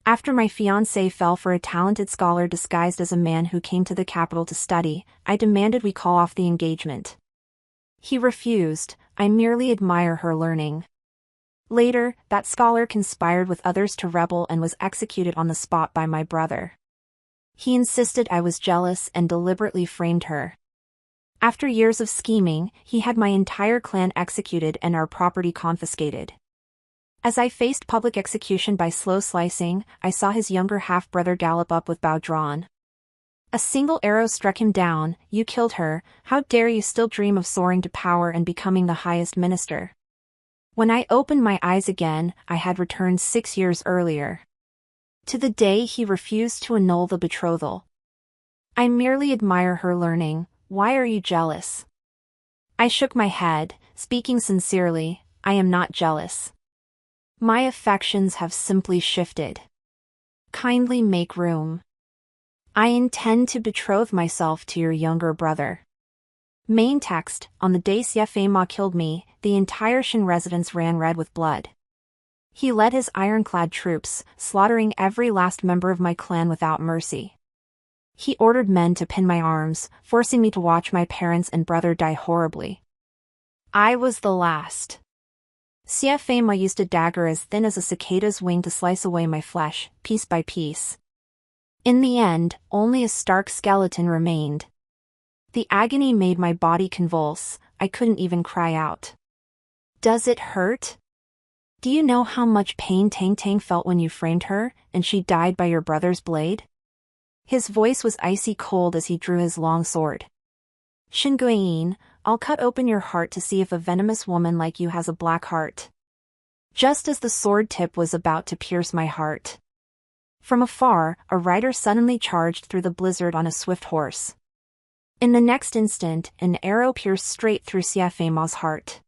After my fiancé fell for a talented scholar disguised as a man who came to the capital to study, I demanded we call off the engagement. He refused. I merely admire her learning. Later, that scholar conspired with others to rebel and was executed on the spot by my brother. He insisted I was jealous and deliberately framed her. After years of scheming, he had my entire clan executed and our property confiscated. As I faced public execution by slow slicing, I saw his younger half-brother gallop up with bow drawn. A single arrow struck him down. "You killed her. How dare you still dream of soaring to power and becoming the highest minister?" When I opened my eyes again, I had returned 6 years earlier. To the day he refused to annul the betrothal. "I merely admire her learning. Why are you jealous?" I shook my head, speaking sincerely. "I am not jealous. My affections have simply shifted. Kindly make room. I intend to betroth myself to your younger brother." Main text: On the day Xianxia killed me, the entire Shan residence ran red with blood. He led his ironclad troops, slaughtering every last member of my clan without mercy. He ordered men to pin my arms, forcing me to watch my parents and brother die horribly. I was the last. Xianxia used a dagger as thin as a cicada's wing to slice away my flesh, piece by piece. In the end, only a stark skeleton remained. The agony made my body convulse. I couldn't even cry out. "Does it hurt? Do you know how much pain Tang Tang felt when you framed her, and she died by your brother's blade?" His voice was icy cold as he drew his long sword. "Shinguiyin, I'll cut open your heart to see if a venomous woman like you has a black heart." Just as the sword tip was about to pierce my heart. From afar, a rider suddenly charged through the blizzard on a swift horse. In the next instant, an arrow pierced straight through Xianxia's heart.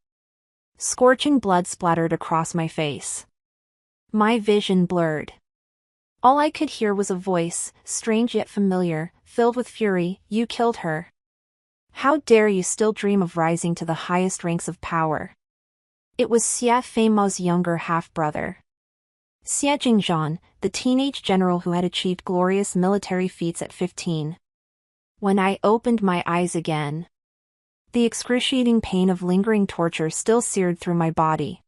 Scorching blood splattered across my face. My vision blurred. All I could hear was a voice, strange yet familiar, filled with fury. "You killed her. How dare you still dream of rising to the highest ranks of power?" It was Xianxia's younger half-brother. Xie Jingzhan, the teenage general who had achieved glorious military feats at 15. When I opened my eyes again, the excruciating pain of lingering torture still seared through my body.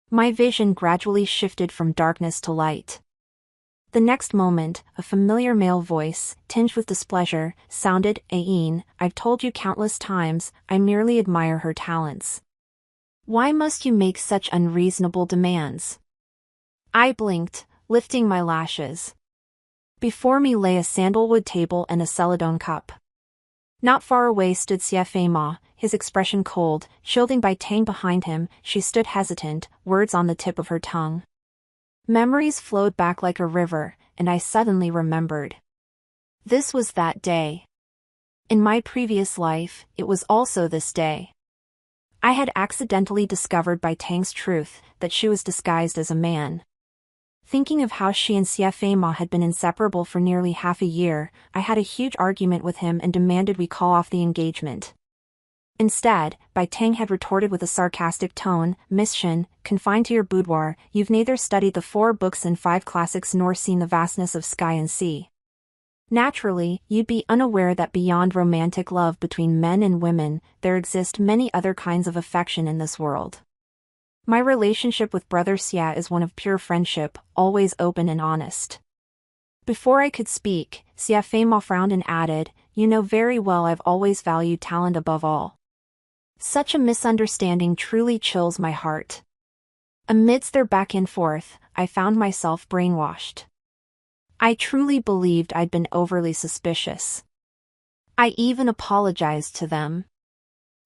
My vision gradually shifted from darkness to light. The next moment, a familiar male voice, tinged with displeasure, sounded. "Ayin, I've told you countless times, I merely admire her talents. Why must you make such unreasonable demands?" I blinked, lifting my lashes. Before me lay a sandalwood table and a celadon cup. Not far away stood Xianxia, his expression cold, shielding by Tang behind him. She stood hesitant, words on the tip of her tongue. Memories flowed back like a river, and I suddenly remembered. This was that day. In my previous life, it was also this day. I had accidentally discovered by Tang's truth that she was disguised as a man. Thinking of how she and Xianxia had been inseparable for nearly half a year, I had a huge argument with him and demanded we call off the engagement. Instead, Bai Tang had retorted with a sarcastic tone, "Miss Shen, confined to your boudoir, you've neither studied the 4 books and 5 classics nor seen the vastness of sky and sea. Naturally, you'd be unaware that beyond romantic love between men and women, there exist many other kinds of affection in this world. My relationship with Brother Xia is one of pure friendship, always open and honest." Before I could speak, Xianxia frowned and added, "You know very well I've always valued talent above all." Such a misunderstanding truly chills my heart. Amidst their back and forth, I found myself brainwashed. I truly believed I'd been overly suspicious. I even apologized to them.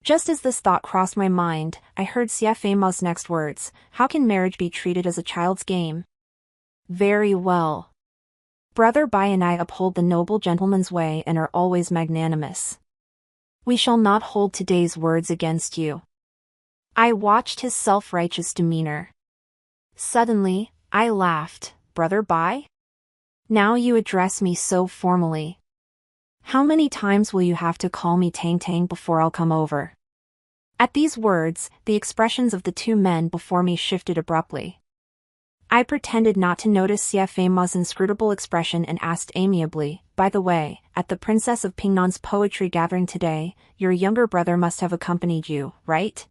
Just as this thought crossed my mind, I heard Xianxia's next words, "How can marriage be treated as a child's game?" Very well. Brother Bai and I uphold the noble gentleman's way and are always magnanimous. We shall not hold today's words against you. I watched his self-righteous demeanor. Suddenly, I laughed. "Brother Bai? Now you address me so formally. How many times will you have to call me Tang Tang before I'll come over?" At these words, the expressions of the 2 men before me shifted abruptly. I pretended not to notice Xia Ma's inscrutable expression and asked amiably, "By the way, at the Princess of Pingnan's poetry gathering today, your younger brother must have accompanied you, right?"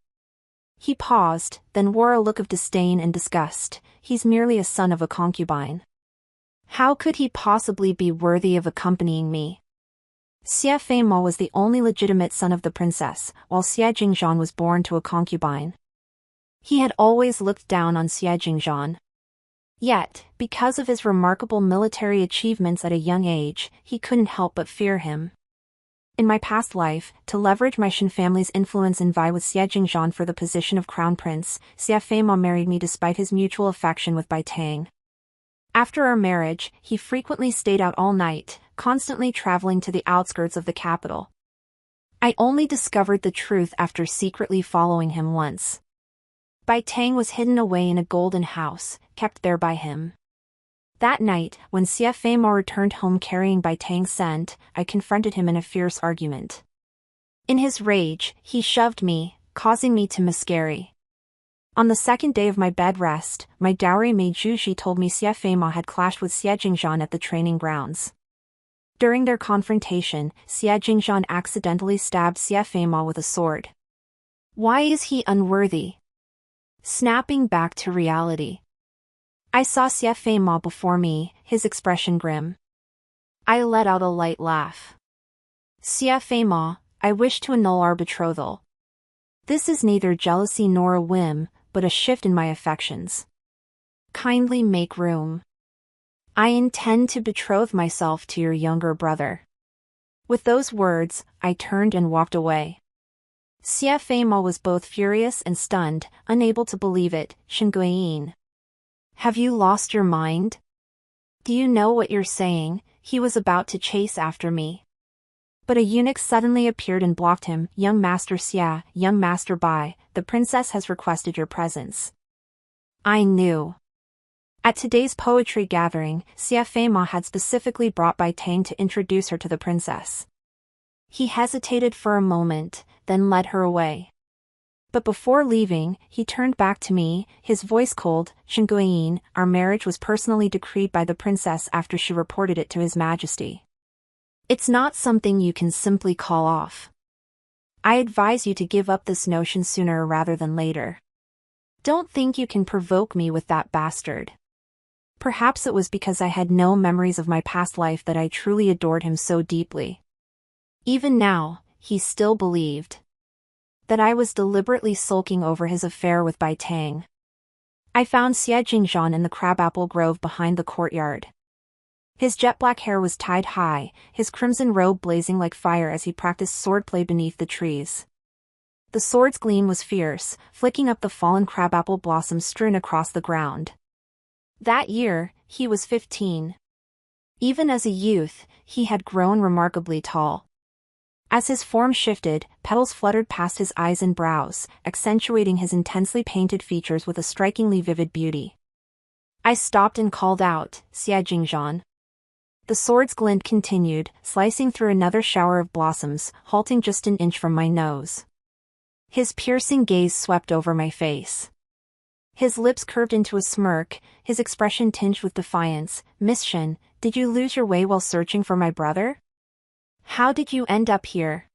He paused, then wore a look of disdain and disgust. "He's merely a son of a concubine. How could he possibly be worthy of accompanying me?" Xia Ma was the only legitimate son of the princess, while Xia Jingzhan was born to a concubine. He had always looked down on Xia Jingzhan. Yet, because of his remarkable military achievements at a young age, he couldn't help but fear him. In my past life, to leverage my Shen family's influence and vie with Xia Jingzhan for the position of crown prince, Xia Ma married me despite his mutual affection with Bai Tang. After our marriage, he frequently stayed out all night, constantly traveling to the outskirts of the capital. I only discovered the truth after secretly following him once. Bai Tang was hidden away in a golden house, kept there by him. That night, when Xia Ma returned home carrying Bai Tang's scent, I confronted him in a fierce argument. In his rage, he shoved me, causing me to miscarry. On the second day of my bed rest, my dowry maid Zhu told me Xia Ma had clashed with Xia Jingzhan at the training grounds. During their confrontation, Xia Jingzhan accidentally stabbed Xia Ma with a sword. Why is he unworthy? Snapping back to reality. I saw Xia Ma before me, his expression grim. I let out a light laugh. "Xia Ma, I wish to annul our betrothal. This is neither jealousy nor a whim, but a shift in my affections. Kindly make room. I intend to betroth myself to your younger brother." With those words, I turned and walked away. Xia Ma was both furious and stunned, unable to believe it. "Shen Guiyin. Have you lost your mind? Do you know what you're saying? He was about to chase after me." But a eunuch suddenly appeared and blocked him. "Young Master Xia, young Master Bai, the princess has requested your presence." I knew. At today's poetry gathering, Xia Ma had specifically brought Bai Tang to introduce her to the princess. He hesitated for a moment, then led her away. But before leaving, he turned back to me, his voice cold. "Shen Guiyin, our marriage was personally decreed by the princess after she reported it to His Majesty. It's not something you can simply call off. I advise you to give up this notion sooner rather than later. Don't think you can provoke me with that bastard." Perhaps it was because I had no memories of my past life that I truly adored him so deeply. Even now, he still believed that I was deliberately sulking over his affair with Bai Tang. I found Xia Jingzhan in the crabapple grove behind the courtyard. His jet-black hair was tied high, his crimson robe blazing like fire as he practiced swordplay beneath the trees. The sword's gleam was fierce, flicking up the fallen crabapple blossoms strewn across the ground. That year, he was 15. Even as a youth, he had grown remarkably tall. As his form shifted, petals fluttered past his eyes and brows, accentuating his intensely painted features with a strikingly vivid beauty. I stopped and called out, "Xia Jingzhan." The sword's glint continued, slicing through another shower of blossoms, halting just an inch from my nose. His piercing gaze swept over my face. His lips curved into a smirk, his expression tinged with defiance. "Miss Shen, did you lose your way while searching for my brother? How did you end up here?"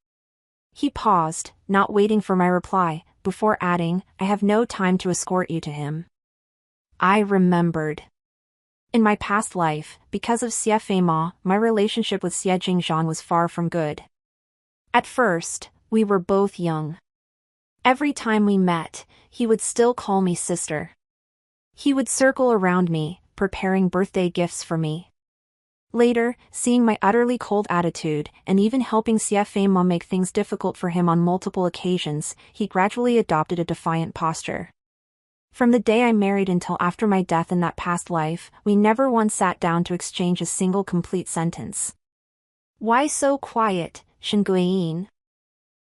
He paused, not waiting for my reply, before adding, "I have no time to escort you to him." I remembered. In my past life, because of Xia Ma, my relationship with Xia Jingzhan was far from good. At first, we were both young. Every time we met, he would still call me sister. He would circle around me, preparing birthday gifts for me. Later, seeing my utterly cold attitude, and even helping Xia Ma make things difficult for him on multiple occasions, he gradually adopted a defiant posture. From the day I married until after my death in that past life, we never once sat down to exchange a single complete sentence. Why so quiet, Shen Guiyin?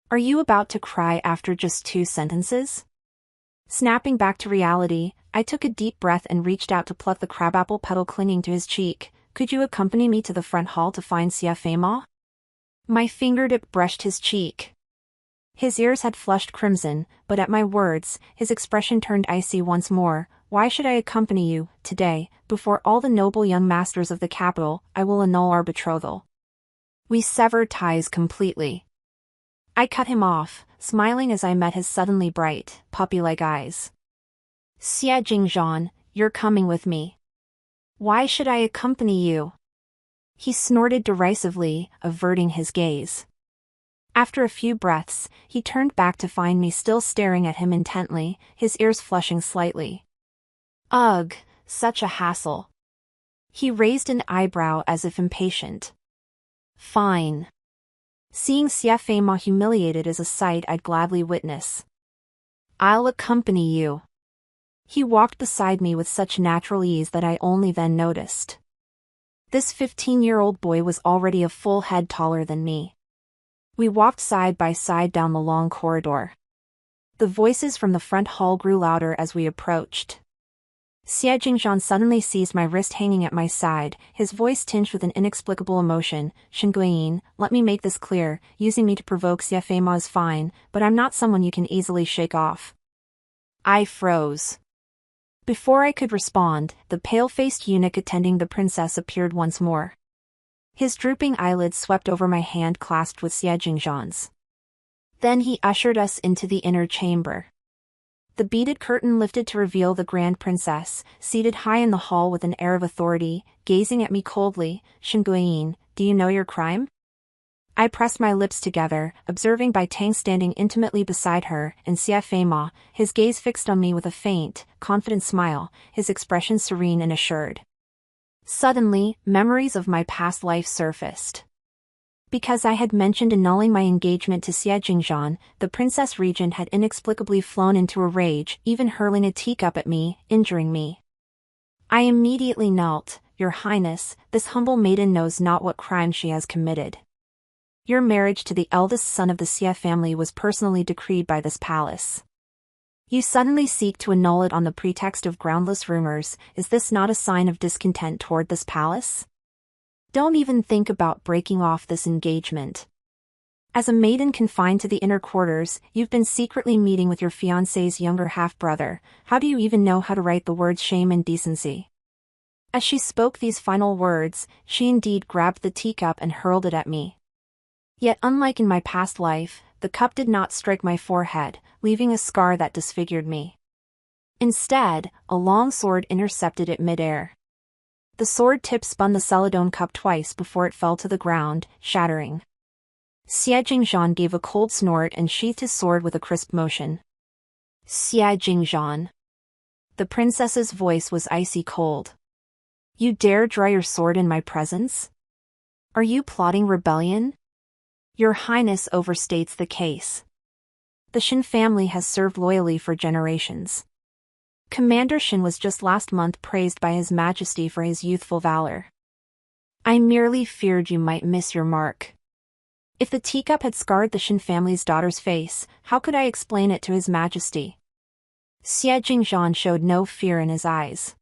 Are you about to cry after just 2 sentences? Snapping back to reality, I took a deep breath and reached out to pluck the crabapple petal clinging to his cheek. "Could you accompany me to the front hall to find Xia Ma?" My fingertip brushed his cheek. His ears had flushed crimson, but at my words, his expression turned icy once more. Why should I accompany you, today, before all the noble young masters of the capital? I will annul our betrothal. We severed ties completely. I cut him off, smiling as I met his suddenly bright, puppy-like eyes. Xie Jingzhan, you're coming with me. Why should I accompany you? He snorted derisively, averting his gaze. After a few breaths, he turned back to find me still staring at him intently, his ears flushing slightly. Ugh, such a hassle. He raised an eyebrow as if impatient. Fine. Seeing Xie Feima humiliated is a sight I'd gladly witness. I'll accompany you. He walked beside me with such natural ease that I only then noticed. This 15-year-old boy was already a full head taller than me. We walked side by side down the long corridor. The voices from the front hall grew louder as we approached. Xie Jingzhan suddenly seized my wrist hanging at my side, his voice tinged with an inexplicable emotion. Shenguiyin, let me make this clear, using me to provoke Xie Feima is fine, but I'm not someone you can easily shake off. I froze. Before I could respond, the pale-faced eunuch attending the princess appeared once more. His drooping eyelids swept over my hand clasped with Xie Jingzhan's. Then he ushered us into the inner chamber. The beaded curtain lifted to reveal the grand princess, seated high in the hall with an air of authority, gazing at me coldly. Shenguiyin, do you know your crime? I pressed my lips together, observing Bai Tang standing intimately beside her, and Xie Feima, his gaze fixed on me with a faint, confident smile, his expression serene and assured. Suddenly, memories of my past life surfaced. Because I had mentioned annulling my engagement to Xie Jingzhan, the princess regent had inexplicably flown into a rage, even hurling a teacup at me, injuring me. I immediately knelt. Your Highness, this humble maiden knows not what crime she has committed. Your marriage to the eldest son of the Xie family was personally decreed by this palace. You suddenly seek to annul it on the pretext of groundless rumors. Is this not a sign of discontent toward this palace? Don't even think about breaking off this engagement. As a maiden confined to the inner quarters, you've been secretly meeting with your fiancé's younger half-brother. How do you even know how to write the words shame and decency? As she spoke these final words, she indeed grabbed the teacup and hurled it at me. Yet unlike in my past life, the cup did not strike my forehead, leaving a scar that disfigured me. Instead, a long sword intercepted it mid-air. The sword tip spun the celadone cup twice before it fell to the ground, shattering. Xie Jingzhan gave a cold snort and sheathed his sword with a crisp motion. Xie Jingzhan. The princess's voice was icy cold. You dare draw your sword in my presence? Are you plotting rebellion? Your Highness overstates the case. The Shin family has served loyally for generations. Commander Shin was just last month praised by His Majesty for his youthful valor. I merely feared you might miss your mark. If the teacup had scarred the Shin family's daughter's face, how could I explain it to His Majesty? Xie Jingzhan showed no fear in his eyes.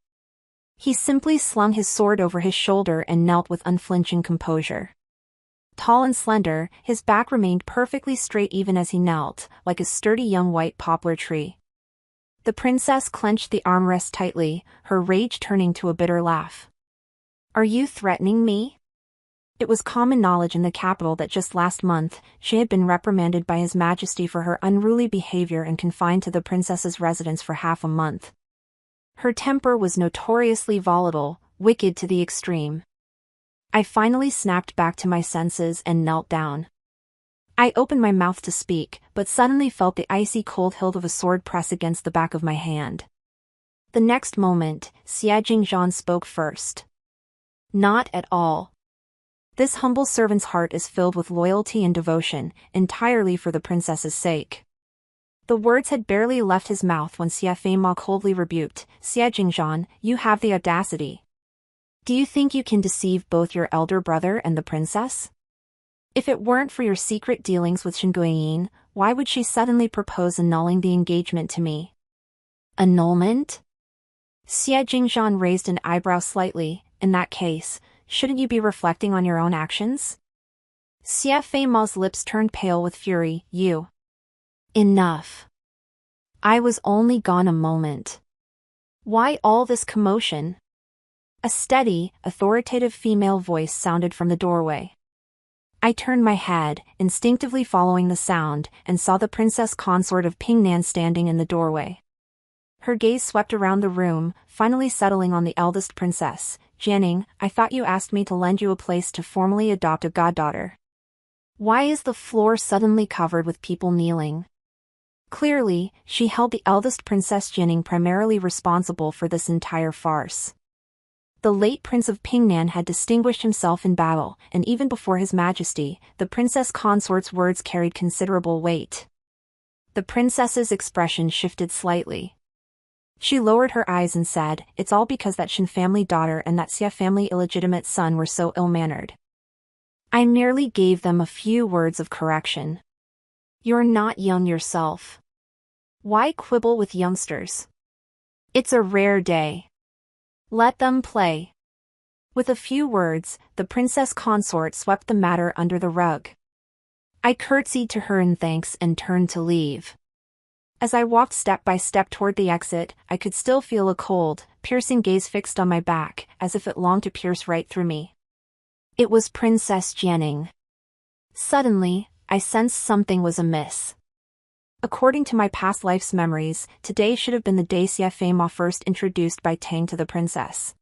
He simply slung his sword over his shoulder and knelt with unflinching composure. Tall and slender, his back remained perfectly straight even as he knelt, like a sturdy young white poplar tree. The princess clenched the armrest tightly, her rage turning to a bitter laugh. Are you threatening me? It was common knowledge in the capital that just last month, she had been reprimanded by His Majesty for her unruly behavior and confined to the princess's residence for half a month. Her temper was notoriously volatile, wicked to the extreme. I finally snapped back to my senses and knelt down. I opened my mouth to speak, but suddenly felt the icy cold hilt of a sword press against the back of my hand. The next moment, Xie Jingzhan spoke first. Not at all. This humble servant's heart is filled with loyalty and devotion, entirely for the princess's sake. The words had barely left his mouth when Xie Feima coldly rebuked, Xie Jingzhan, you have the audacity. Do you think you can deceive both your elder brother and the princess? If it weren't for your secret dealings with Shenguiyin, why would she suddenly propose annulling the engagement to me? Annulment? Xie Jingzhan raised an eyebrow slightly. In that case, shouldn't you be reflecting on your own actions? Xie Feima's lips turned pale with fury. You. Enough. I was only gone a moment. Why all this commotion? A steady, authoritative female voice sounded from the doorway. I turned my head, instinctively following the sound, and saw the princess consort of Pingnan standing in the doorway. Her gaze swept around the room, finally settling on the eldest princess. Jianing, I thought you asked me to lend you a place to formally adopt a goddaughter. Why is the floor suddenly covered with people kneeling? Clearly, she held the eldest Princess Jianing primarily responsible for this entire farce. The late Prince of Pingnan had distinguished himself in battle, and even before His Majesty, the princess consort's words carried considerable weight. The princess's expression shifted slightly. She lowered her eyes and said, "It's all because that Shen family daughter and that Xia family illegitimate son were so ill-mannered. I merely gave them a few words of correction. You're not young yourself. Why quibble with youngsters? It's a rare day. Let them play." With a few words, the princess consort swept the matter under the rug. I curtsied to her in thanks and turned to leave. As I walked step by step toward the exit, I could still feel a cold, piercing gaze fixed on my back, as if it longed to pierce right through me. It was Princess Jianing. Suddenly, I sensed something was amiss. According to my past life's memories, today should have been the day Xia Feima first introduced by Tang to the princess.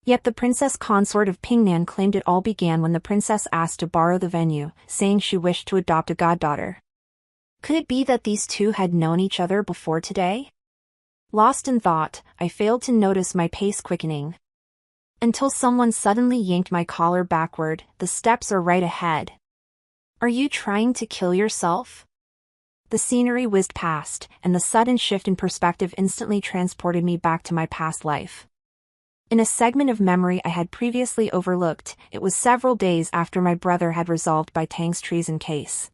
Yet the princess consort of Pingnan claimed it all began when the princess asked to borrow the venue, saying she wished to adopt a goddaughter. Could it be that these two had known each other before today? Lost in thought, I failed to notice my pace quickening. Until someone suddenly yanked my collar backward. "The steps are right ahead. Are you trying to kill yourself?" The scenery whizzed past, and the sudden shift in perspective instantly transported me back to my past life. In a segment of memory I had previously overlooked, it was several days after my brother had resolved by Tang's treason case.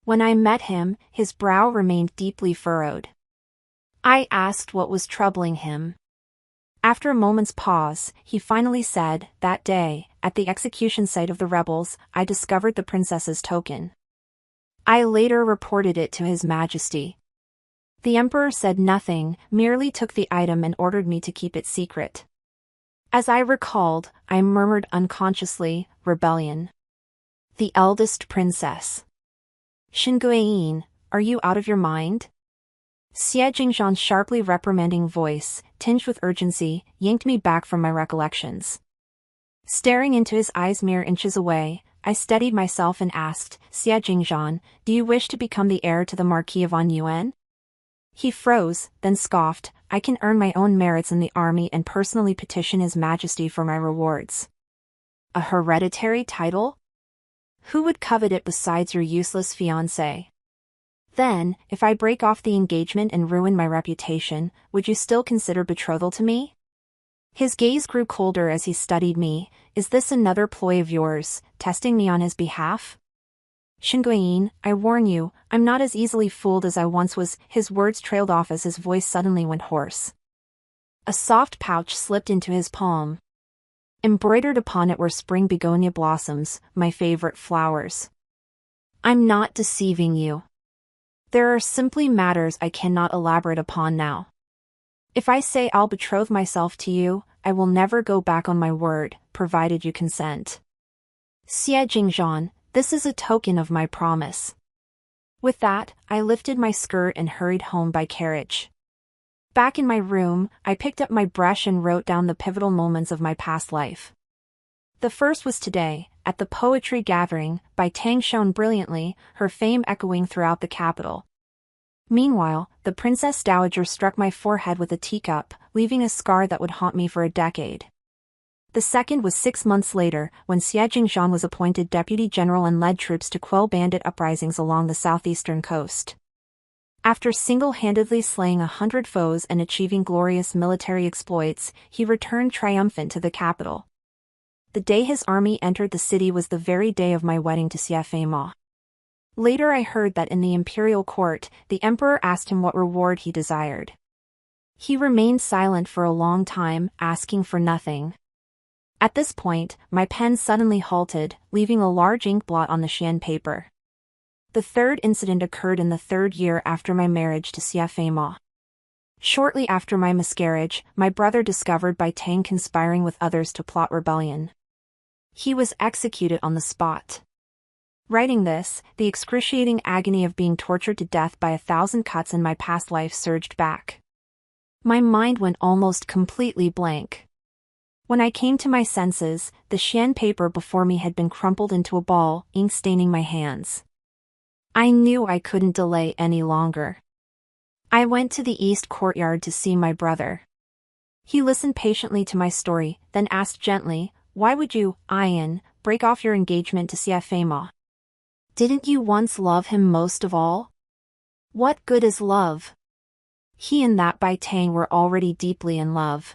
When I met him, his brow remained deeply furrowed. I asked what was troubling him. After a moment's pause, he finally said, "That day, at the execution site of the rebels, I discovered the princess's token. I later reported it to His Majesty. The Emperor said nothing, merely took the item and ordered me to keep it secret." As I recalled, I murmured unconsciously, "Rebellion. The eldest princess. Xinguoyin, are you out of your mind?" Xie Jingzhan's sharply reprimanding voice, tinged with urgency, yanked me back from my recollections. Staring into his eyes mere inches away, I steadied myself and asked, "Xie Jingzhan, do you wish to become the heir to the Marquis of Anyuan?" He froze, then scoffed, "I can earn my own merits in the army and personally petition His Majesty for my rewards." A hereditary title? Who would covet it besides your useless fiancé? Then, if I break off the engagement and ruin my reputation, would you still consider betrothal to me? His gaze grew colder as he studied me. Is this another ploy of yours, testing me on his behalf? Xinguoyin, I warn you, I'm not as easily fooled as I once was. His words trailed off as his voice suddenly went hoarse. A soft pouch slipped into his palm. Embroidered upon it were spring begonia blossoms, my favorite flowers. I'm not deceiving you. There are simply matters I cannot elaborate upon now. If I say I'll betroth myself to you, I will never go back on my word, provided you consent. Xie Jingzhan, this is a token of my promise. With that, I lifted my skirt and hurried home by carriage. Back in my room, I picked up my brush and wrote down the pivotal moments of my past life. The first was today, at the poetry gathering, by Tang shone brilliantly, her fame echoing throughout the capital. Meanwhile, the Princess Dowager struck my forehead with a teacup, leaving a scar that would haunt me for a decade. The second was 6 months later, when Xie Jingzhan was appointed deputy general and led troops to quell bandit uprisings along the southeastern coast. After single-handedly slaying 100 foes and achieving glorious military exploits, he returned triumphant to the capital. The day his army entered the city was the very day of my wedding to Xie Feima. Later I heard that in the imperial court, the emperor asked him what reward he desired. He remained silent for a long time, asking for nothing. At this point, my pen suddenly halted, leaving a large ink blot on the Xian paper. The third incident occurred in the third year after my marriage to Xianxia. Shortly after my miscarriage, my brother discovered Bai Tang conspiring with others to plot rebellion. He was executed on the spot. Writing this, the excruciating agony of being tortured to death by 1,000 cuts in my past life surged back. My mind went almost completely blank. When I came to my senses, the Xian paper before me had been crumpled into a ball, ink staining my hands. I knew I couldn't delay any longer. I went to the east courtyard to see my brother. He listened patiently to my story, then asked gently, "Why would you, Ian, break off your engagement to Xianxia? Didn't you once love him most of all? What good is love? He and that Bai Tang were already deeply in love.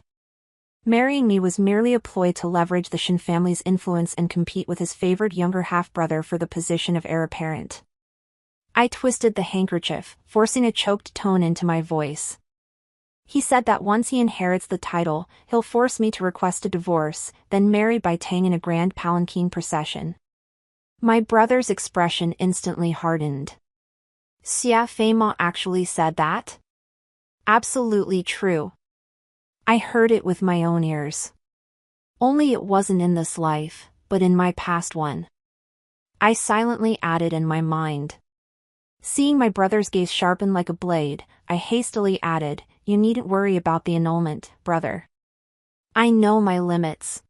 Marrying me was merely a ploy to leverage the Shen family's influence and compete with his favored younger half-brother for the position of heir apparent." I twisted the handkerchief, forcing a choked tone into my voice. He said that once he inherits the title, he'll force me to request a divorce, then marry Bai Tang in a grand palanquin procession. My brother's expression instantly hardened. Xianxia actually said that? Absolutely true. I heard it with my own ears. Only it wasn't in this life, but in my past one. I silently added in my mind. Seeing my brother's gaze sharpen like a blade, I hastily added, "You needn't worry about the annulment, brother. I know my limits."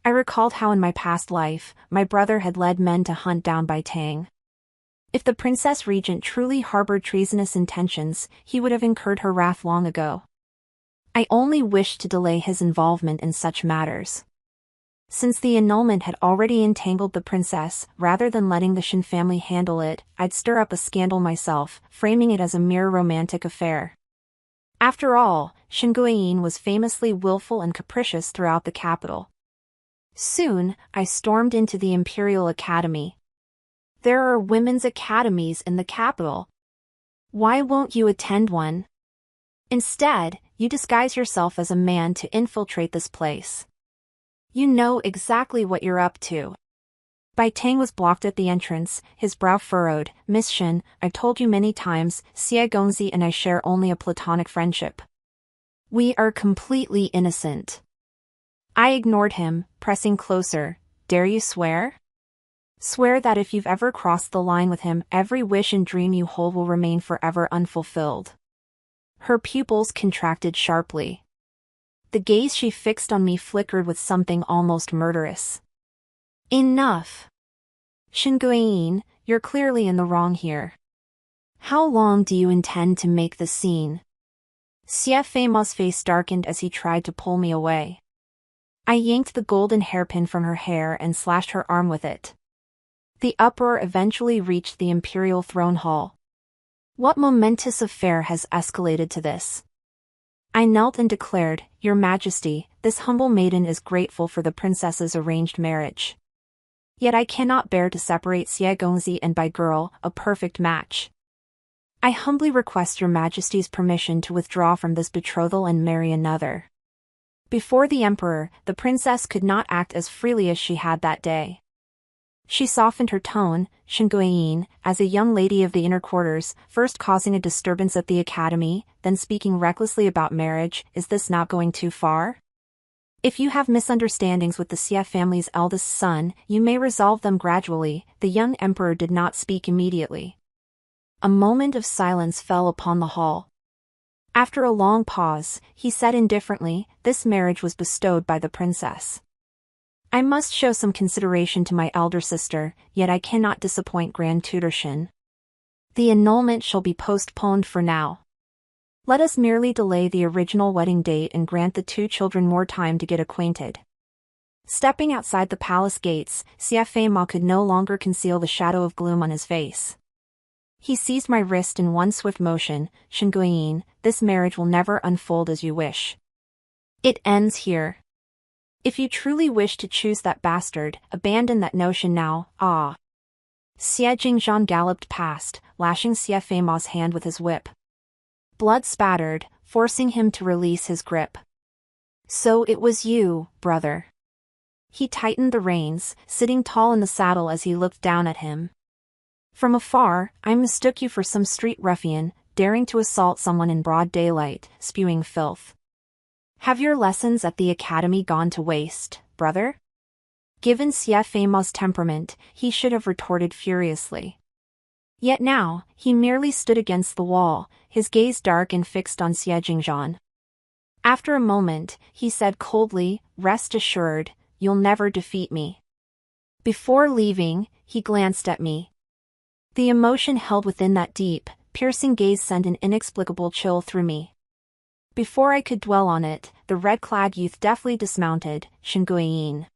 I recalled how in my past life, my brother had led men to hunt down Bai Tang. If the Princess Regent truly harbored treasonous intentions, he would have incurred her wrath long ago. I only wished to delay his involvement in such matters. Since the annulment had already entangled the princess, rather than letting the Shen family handle it, I'd stir up a scandal myself, framing it as a mere romantic affair. After all, Shen Guiying was famously willful and capricious throughout the capital. Soon, I stormed into the Imperial Academy. There are women's academies in the capital. Why won't you attend one? Instead, you disguise yourself as a man to infiltrate this place. You know exactly what you're up to. Bai Tang was blocked at the entrance, his brow furrowed. "Miss Shen, I've told you many times, Xie Gongzi and I share only a platonic friendship. We are completely innocent." I ignored him, pressing closer. "Dare you swear?" "Swear that if you've ever crossed the line with him, every wish and dream you hold will remain forever unfulfilled." Her pupils contracted sharply. The gaze she fixed on me flickered with something almost murderous. "Enough. Shen Guiying, you're clearly in the wrong here. How long do you intend to make the scene?" Xianxia's face darkened as he tried to pull me away. I yanked the golden hairpin from her hair and slashed her arm with it. The uproar eventually reached the Imperial throne hall. What momentous affair has escalated to this? I knelt and declared, "Your Majesty, this humble maiden is grateful for the princess's arranged marriage. Yet I cannot bear to separate Xie Gongzi and Bai Girl, a perfect match. I humbly request your Majesty's permission to withdraw from this betrothal and marry another." Before the emperor, the princess could not act as freely as she had that day. She softened her tone, "Shen Guiying, as a young lady of the inner quarters, first causing a disturbance at the academy, then speaking recklessly about marriage, is this not going too far? If you have misunderstandings with the Xie family's eldest son, you may resolve them gradually." The young emperor did not speak immediately. A moment of silence fell upon the hall. After a long pause, he said indifferently, "This marriage was bestowed by the princess. I must show some consideration to my elder sister, yet I cannot disappoint Grand Tutor Shen. The annulment shall be postponed for now. Let us merely delay the original wedding date and grant the two children more time to get acquainted." Stepping outside the palace gates, Xianxia could no longer conceal the shadow of gloom on his face. He seized my wrist in one swift motion. "Shen Guiying, this marriage will never unfold as you wish. It ends here. If you truly wish to choose that bastard, abandon that notion now." "Ah!" Xie Jingzhan galloped past, lashing Xianxia's hand with his whip. Blood spattered, forcing him to release his grip. "So it was you, brother." He tightened the reins, sitting tall in the saddle as he looked down at him. From afar, I mistook you for some street ruffian, daring to assault someone in broad daylight, spewing filth. Have your lessons at the academy gone to waste, brother? Given Xianxia's temperament, he should have retorted furiously. Yet now, he merely stood against the wall, his gaze dark and fixed on Xianxia. After a moment, he said coldly, "Rest assured, you'll never defeat me." Before leaving, he glanced at me. The emotion held within that deep, piercing gaze sent an inexplicable chill through me. Before I could dwell on it, the red-clad youth deftly dismounted, Xianxia.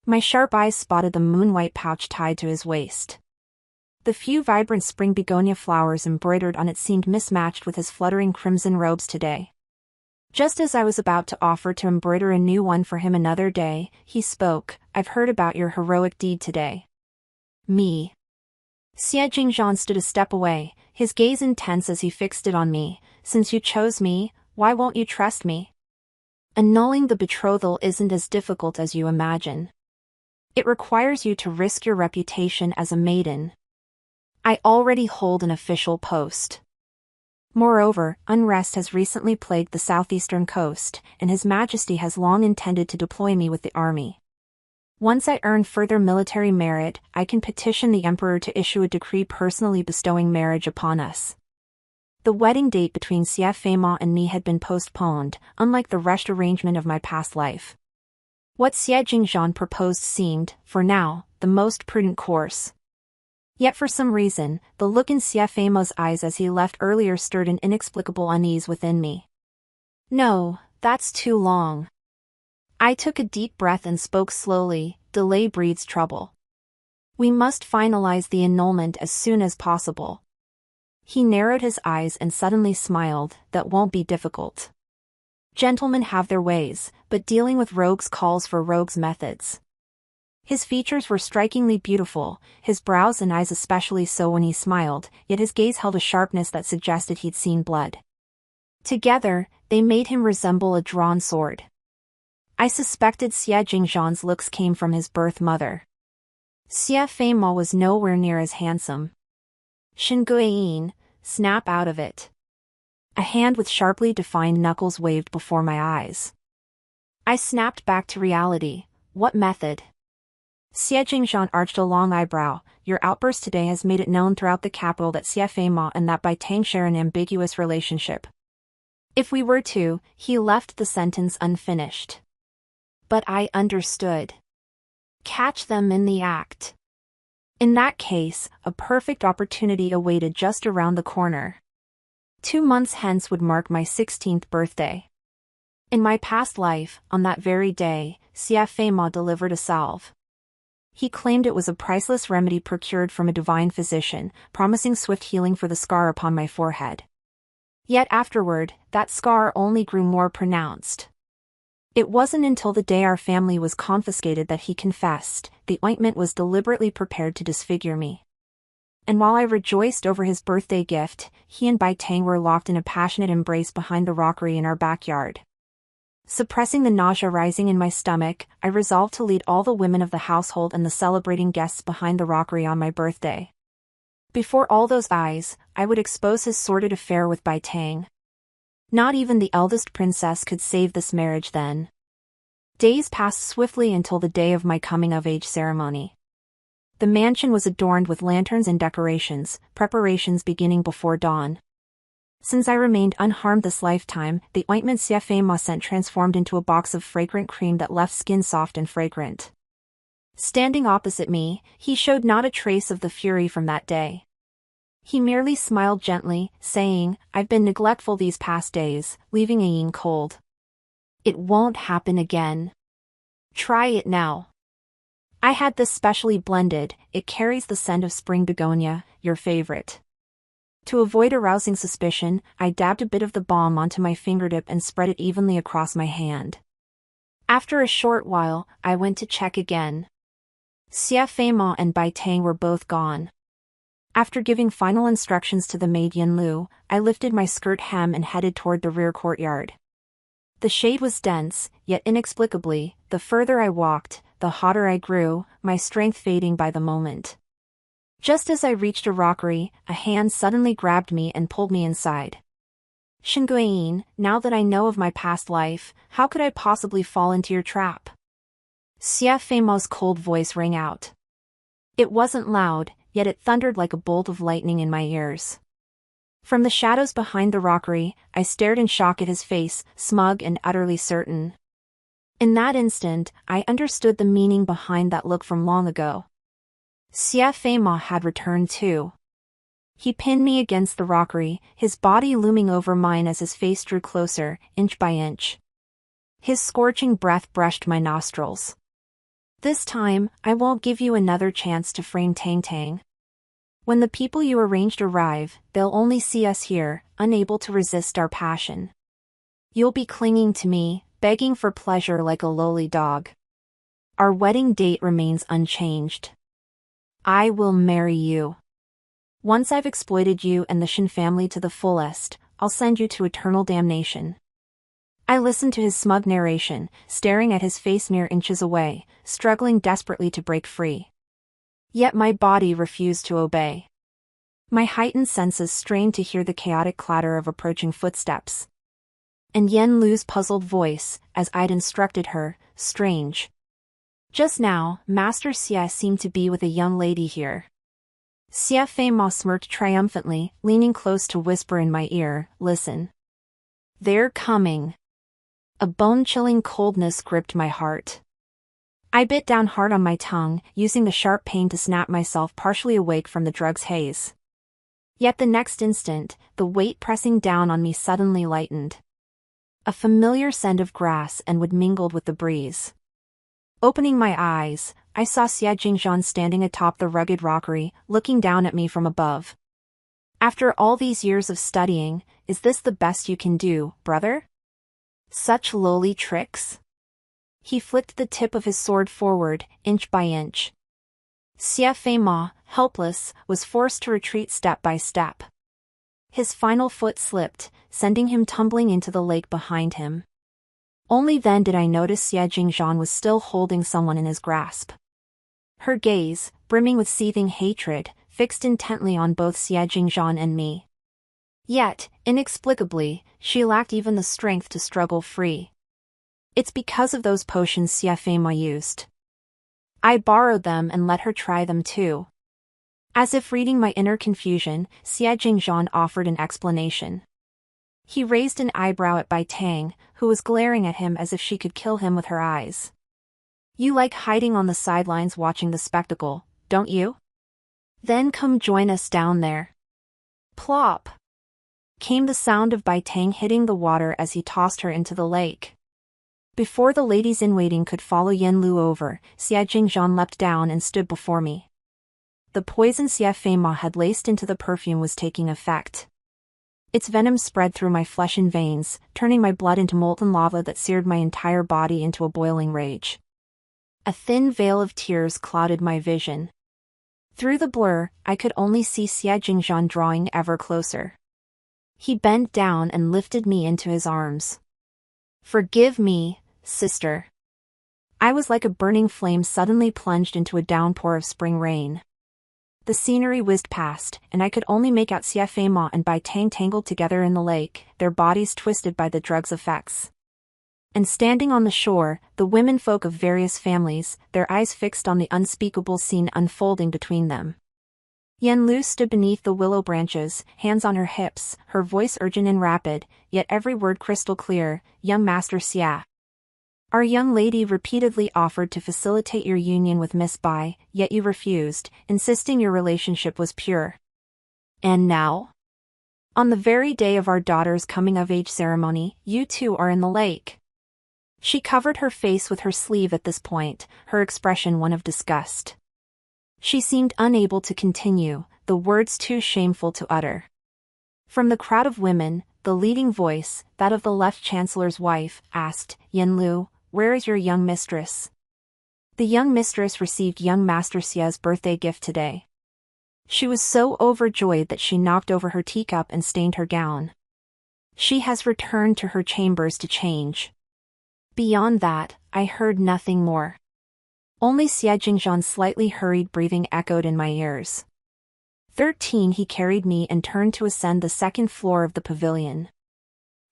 My sharp eyes spotted the moon-white pouch tied to his waist. The few vibrant spring begonia flowers embroidered on it seemed mismatched with his fluttering crimson robes today. Just as I was about to offer to embroider a new one for him another day, he spoke, "I've heard about your heroic deed today." Me. Xianxia stood a step away, his gaze intense as he fixed it on me. "Since you chose me, why won't you trust me? Annulling the betrothal isn't as difficult as you imagine. It requires you to risk your reputation as a maiden. I already hold an official post. Moreover, unrest has recently plagued the southeastern coast, and His Majesty has long intended to deploy me with the army. Once I earn further military merit, I can petition the Emperor to issue a decree personally bestowing marriage upon us." The wedding date between Xianxia and me had been postponed, unlike the rushed arrangement of my past life. What Xianxia proposed seemed, for now, the most prudent course. Yet for some reason, the look in Xianxia's eyes as he left earlier stirred an inexplicable unease within me. "No, that's too long." I took a deep breath and spoke slowly, "Delay breeds trouble. We must finalize the annulment as soon as possible." He narrowed his eyes and suddenly smiled, "That won't be difficult. Gentlemen have their ways, but dealing with rogues calls for rogues' methods." His features were strikingly beautiful, his brows and eyes especially so when he smiled, yet his gaze held a sharpness that suggested he'd seen blood. Together, they made him resemble a drawn sword. I suspected Xianxia's looks came from his birth mother. Xianxia was nowhere near as handsome. Xianxia, snap out of it. A hand with sharply defined knuckles waved before my eyes. I snapped back to reality. What method? Xianxia arched a long eyebrow. "Your outburst today has made it known throughout the capital that Xianxia and that Baitang share an ambiguous relationship. If we were to," he left the sentence unfinished. "But I understood. Catch them in the act. In that case, a perfect opportunity awaited just around the corner. 2 months hence would mark my 16th birthday. In my past life, on that very day, Xianxia delivered a salve. He claimed it was a priceless remedy procured from a divine physician, promising swift healing for the scar upon my forehead. Yet afterward, that scar only grew more pronounced. It wasn't until the day our family was confiscated that he confessed. The ointment was deliberately prepared to disfigure me. And while I rejoiced over his birthday gift, he and Baitang were locked in a passionate embrace behind the rockery in our backyard. Suppressing the nausea rising in my stomach, I resolved to lead all the women of the household and the celebrating guests behind the rockery on my birthday. Before all those eyes, I would expose his sordid affair with Baitang. Not even the eldest princess could save this marriage then. Days passed swiftly until the day of my coming-of-age ceremony. The mansion was adorned with lanterns and decorations, preparations beginning before dawn. Since I remained unharmed this lifetime, the ointment Xianxia sent transformed into a box of fragrant cream that left skin soft and fragrant. Standing opposite me, he showed not a trace of the fury from that day. He merely smiled gently, saying, "I've been neglectful these past days, leaving Ayin cold. It won't happen again. Try it now. I had this specially blended, it carries the scent of spring begonia, your favorite." To avoid arousing suspicion, I dabbed a bit of the balm onto my fingertip and spread it evenly across my hand. After a short while, I went to check again. Xianxia and Baitang were both gone. After giving final instructions to the maid Yanlu, I lifted my skirt hem and headed toward the rear courtyard. The shade was dense, yet inexplicably, the further I walked, the hotter I grew, my strength fading by the moment. Just as I reached a rockery, a hand suddenly grabbed me and pulled me inside. Shenguiyin, now that I know of my past life, how could I possibly fall into your trap? Xia Feima's cold voice rang out. It wasn't loud, yet it thundered like a bolt of lightning in my ears. From the shadows behind the rockery, I stared in shock at his face, smug and utterly certain. In that instant, I understood the meaning behind that look from long ago. Xia Feima had returned too. He pinned me against the rockery, his body looming over mine as his face drew closer, inch by inch. His scorching breath brushed my nostrils. This time, I won't give you another chance to frame Tang Tang. When the people you arranged arrive, they'll only see us here, unable to resist our passion. You'll be clinging to me, begging for pleasure like a lowly dog. Our wedding date remains unchanged. I will marry you. Once I've exploited you and the Shen family to the fullest, I'll send you to eternal damnation. I listened to his smug narration, staring at his face mere inches away, struggling desperately to break free. Yet my body refused to obey. My heightened senses strained to hear the chaotic clatter of approaching footsteps. And Yen Lu's puzzled voice, as I'd instructed her, strange. Just now, Master Xia seemed to be with a young lady here. Xia Feima smirked triumphantly, leaning close to whisper in my ear, listen. They're coming. A bone-chilling coldness gripped my heart. I bit down hard on my tongue, using the sharp pain to snap myself partially awake from the drug's haze. Yet the next instant, the weight pressing down on me suddenly lightened. A familiar scent of grass and wood mingled with the breeze. Opening my eyes, I saw Xia Jingzhan standing atop the rugged rockery, looking down at me from above. After all these years of studying, is this the best you can do, brother? Such lowly tricks? He flicked the tip of his sword forward, inch by inch. Xia Feima, helpless, was forced to retreat step by step. His final foot slipped, sending him tumbling into the lake behind him. Only then did I notice Xia Jingzhan was still holding someone in his grasp. Her gaze, brimming with seething hatred, fixed intently on both Xia Jingzhan and me. Yet, inexplicably, she lacked even the strength to struggle free. It's because of those potions Xia Feima used. I borrowed them and let her try them too. As if reading my inner confusion, Xia Jingzhan offered an explanation. He raised an eyebrow at Bai Tang, who was glaring at him as if she could kill him with her eyes. You like hiding on the sidelines watching the spectacle, don't you? Then come join us down there. Plop! Came the sound of Bai Tang hitting the water as he tossed her into the lake. Before the ladies-in-waiting could follow Yen Lu over, Xia Jingzhan leapt down and stood before me. The poison Xia Feima had laced into the perfume was taking effect. Its venom spread through my flesh and veins, turning my blood into molten lava that seared my entire body into a boiling rage. A thin veil of tears clouded my vision. Through the blur, I could only see Xia Jingzhan drawing ever closer. He bent down and lifted me into his arms. Forgive me, sister. I was like a burning flame suddenly plunged into a downpour of spring rain. The scenery whizzed past, and I could only make out Xia Feima and Bai Tang tangled together in the lake, their bodies twisted by the drug's effects. And standing on the shore, the womenfolk of various families, their eyes fixed on the unspeakable scene unfolding between them. Yen Lu stood beneath the willow branches, hands on her hips, her voice urgent and rapid, yet every word crystal clear, young Master Xia. Our young lady repeatedly offered to facilitate your union with Miss Bai, yet you refused, insisting your relationship was pure. And now? On the very day of our daughter's coming-of-age ceremony, you two are in the lake. She covered her face with her sleeve at this point, her expression one of disgust. She seemed unable to continue, the words too shameful to utter. From the crowd of women, the leading voice, that of the Left Chancellor's wife, asked, Yen Lu, where is your young mistress? The young mistress received young Master Xia's birthday gift today. She was so overjoyed that she knocked over her teacup and stained her gown. She has returned to her chambers to change. Beyond that, I heard nothing more. Only Xia Jingzhan's slightly hurried breathing echoed in my ears. 13 He carried me and turned to ascend the second floor of the pavilion.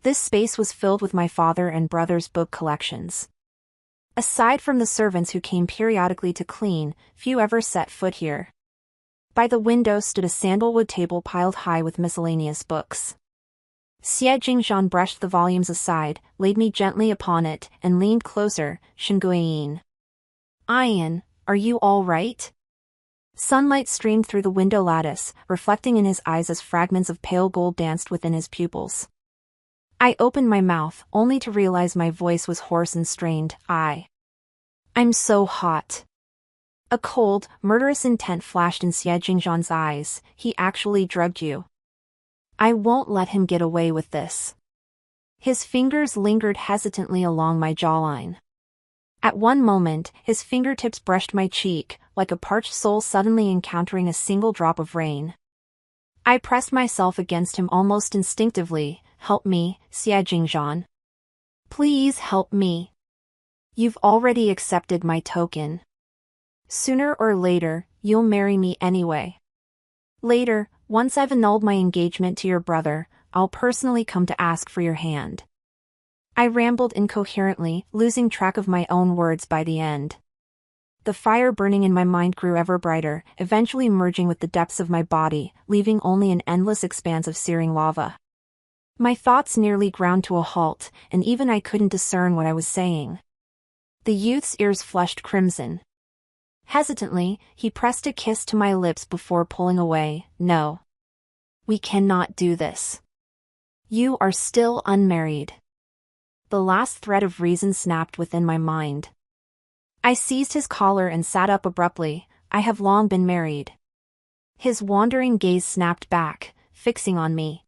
This space was filled with my father and brother's book collections. Aside from the servants who came periodically to clean, few ever set foot here. By the window stood a sandalwood table piled high with miscellaneous books. Xianxia brushed the volumes aside, laid me gently upon it, and leaned closer. Xinguiying. Ian, are you all right? Sunlight streamed through the window lattice, reflecting in his eyes as fragments of pale gold danced within his pupils. I opened my mouth, only to realize my voice was hoarse and strained. I'm so hot. A cold, murderous intent flashed in Xianxia's eyes. He actually drugged you. I won't let him get away with this. His fingers lingered hesitantly along my jawline. At one moment, his fingertips brushed my cheek, like a parched soul suddenly encountering a single drop of rain. I pressed myself against him almost instinctively. Help me, Xianxia. Please help me. You've already accepted my token. Sooner or later, you'll marry me anyway. Later, once I've annulled my engagement to your brother, I'll personally come to ask for your hand. I rambled incoherently, losing track of my own words by the end. The fire burning in my mind grew ever brighter, eventually merging with the depths of my body, leaving only an endless expanse of searing lava. My thoughts nearly ground to a halt, and even I couldn't discern what I was saying. The youth's ears flushed crimson. Hesitantly, he pressed a kiss to my lips before pulling away. No. We cannot do this. You are still unmarried. The last thread of reason snapped within my mind. I seized his collar and sat up abruptly. I have long been married. His wandering gaze snapped back, fixing on me.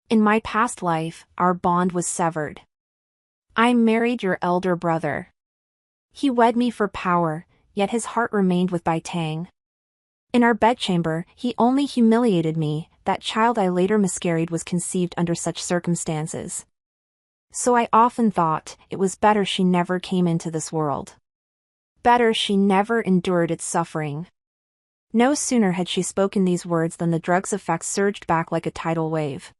In my past life, our bond was severed. I married your elder brother. He wed me for power, yet his heart remained with Bai Tang. In our bedchamber, he only humiliated me. That child I later miscarried was conceived under such circumstances. So I often thought, it was better she never came into this world. Better she never endured its suffering. No sooner had she spoken these words than the drug's effect surged back like a tidal wave.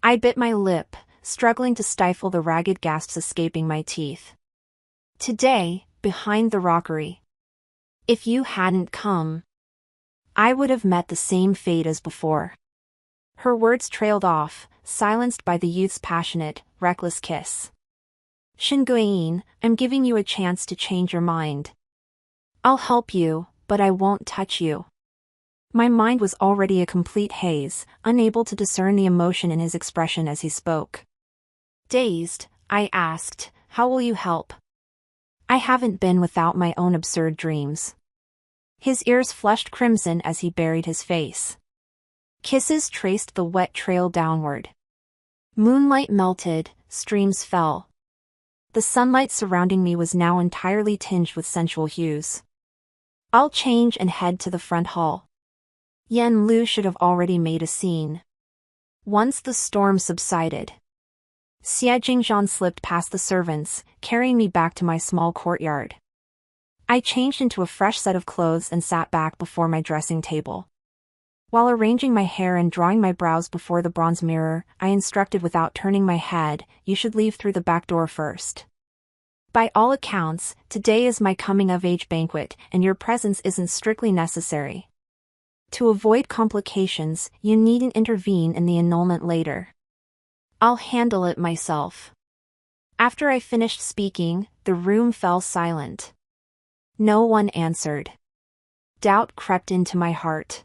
I bit my lip, struggling to stifle the ragged gasps escaping my teeth. Today, behind the rockery. If you hadn't come, I would have met the same fate as before. Her words trailed off, silenced by the youth's passionate, reckless kiss. Xinguiying, I'm giving you a chance to change your mind. I'll help you, but I won't touch you. My mind was already a complete haze, unable to discern the emotion in his expression as he spoke. Dazed, I asked, how will you help? I haven't been without my own absurd dreams. His ears flushed crimson as he buried his face. Kisses traced the wet trail downward. Moonlight melted, streams fell. The sunlight surrounding me was now entirely tinged with sensual hues. I'll change and head to the front hall. Yan Lu should have already made a scene. Once the storm subsided, Xianxia slipped past the servants, carrying me back to my small courtyard. I changed into a fresh set of clothes and sat back before my dressing table. While arranging my hair and drawing my brows before the bronze mirror, I instructed without turning my head, you should leave through the back door first. By all accounts, today is my coming-of-age banquet, and your presence isn't strictly necessary. To avoid complications, you needn't intervene in the annulment later. I'll handle it myself. After I finished speaking, the room fell silent. No one answered. Doubt crept into my heart.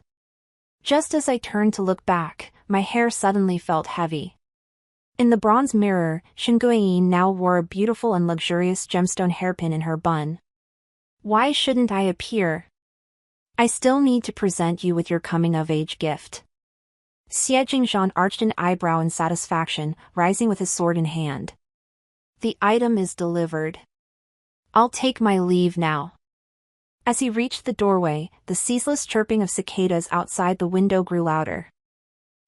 Just as I turned to look back, my hair suddenly felt heavy. In the bronze mirror, Xinguiying now wore a beautiful and luxurious gemstone hairpin in her bun. Why shouldn't I appear? I still need to present you with your coming-of-age gift. Xianxia arched an eyebrow in satisfaction, rising with his sword in hand. The item is delivered. I'll take my leave now. As he reached the doorway, the ceaseless chirping of cicadas outside the window grew louder.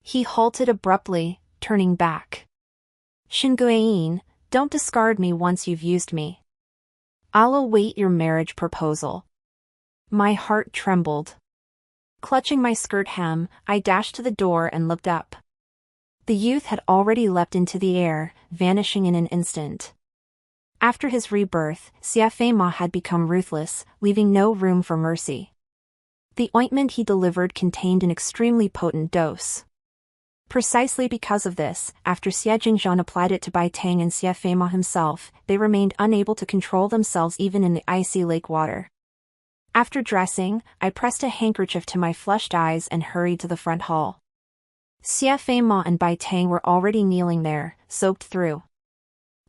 He halted abruptly, turning back. Xinguiying, don't discard me once you've used me. I'll await your marriage proposal. My heart trembled. Clutching my skirt hem, I dashed to the door and looked up. The youth had already leapt into the air, vanishing in an instant. After his rebirth, Xianxia had become ruthless, leaving no room for mercy. The ointment he delivered contained an extremely potent dose. Precisely because of this, after Xie Jingzhan applied it to Bai Tang and Xianxia himself, they remained unable to control themselves even in the icy lake water. After dressing, I pressed a handkerchief to my flushed eyes and hurried to the front hall. Xianxia and Bai Tang were already kneeling there, soaked through.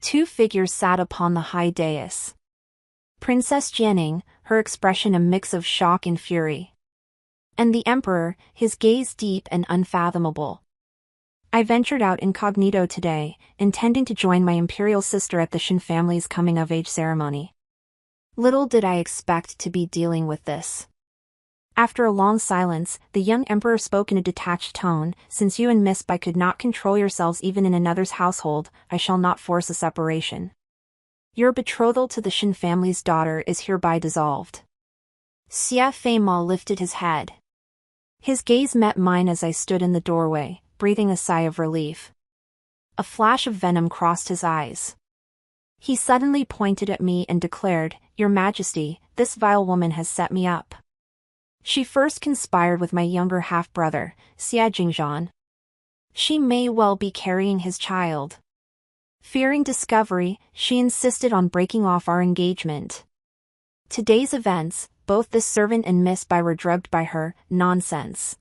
Two figures sat upon the high dais. Princess Jianing, her expression a mix of shock and fury. And the emperor, his gaze deep and unfathomable. I ventured out incognito today, intending to join my imperial sister at the Shen family's coming-of-age ceremony. Little did I expect to be dealing with this. After a long silence, the young emperor spoke in a detached tone, "Since you and Miss Bai could not control yourselves even in another's household, I shall not force a separation. Your betrothal to the Shen family's daughter is hereby dissolved." Xianxia lifted his head. His gaze met mine as I stood in the doorway, breathing a sigh of relief. A flash of venom crossed his eyes. He suddenly pointed at me and declared, "Your Majesty, this vile woman has set me up. She first conspired with my younger half-brother, Xie Jingzhan. She may well be carrying his child. Fearing discovery, she insisted on breaking off our engagement. Today's events, both this servant and Miss Bai were drugged by her, nonsense."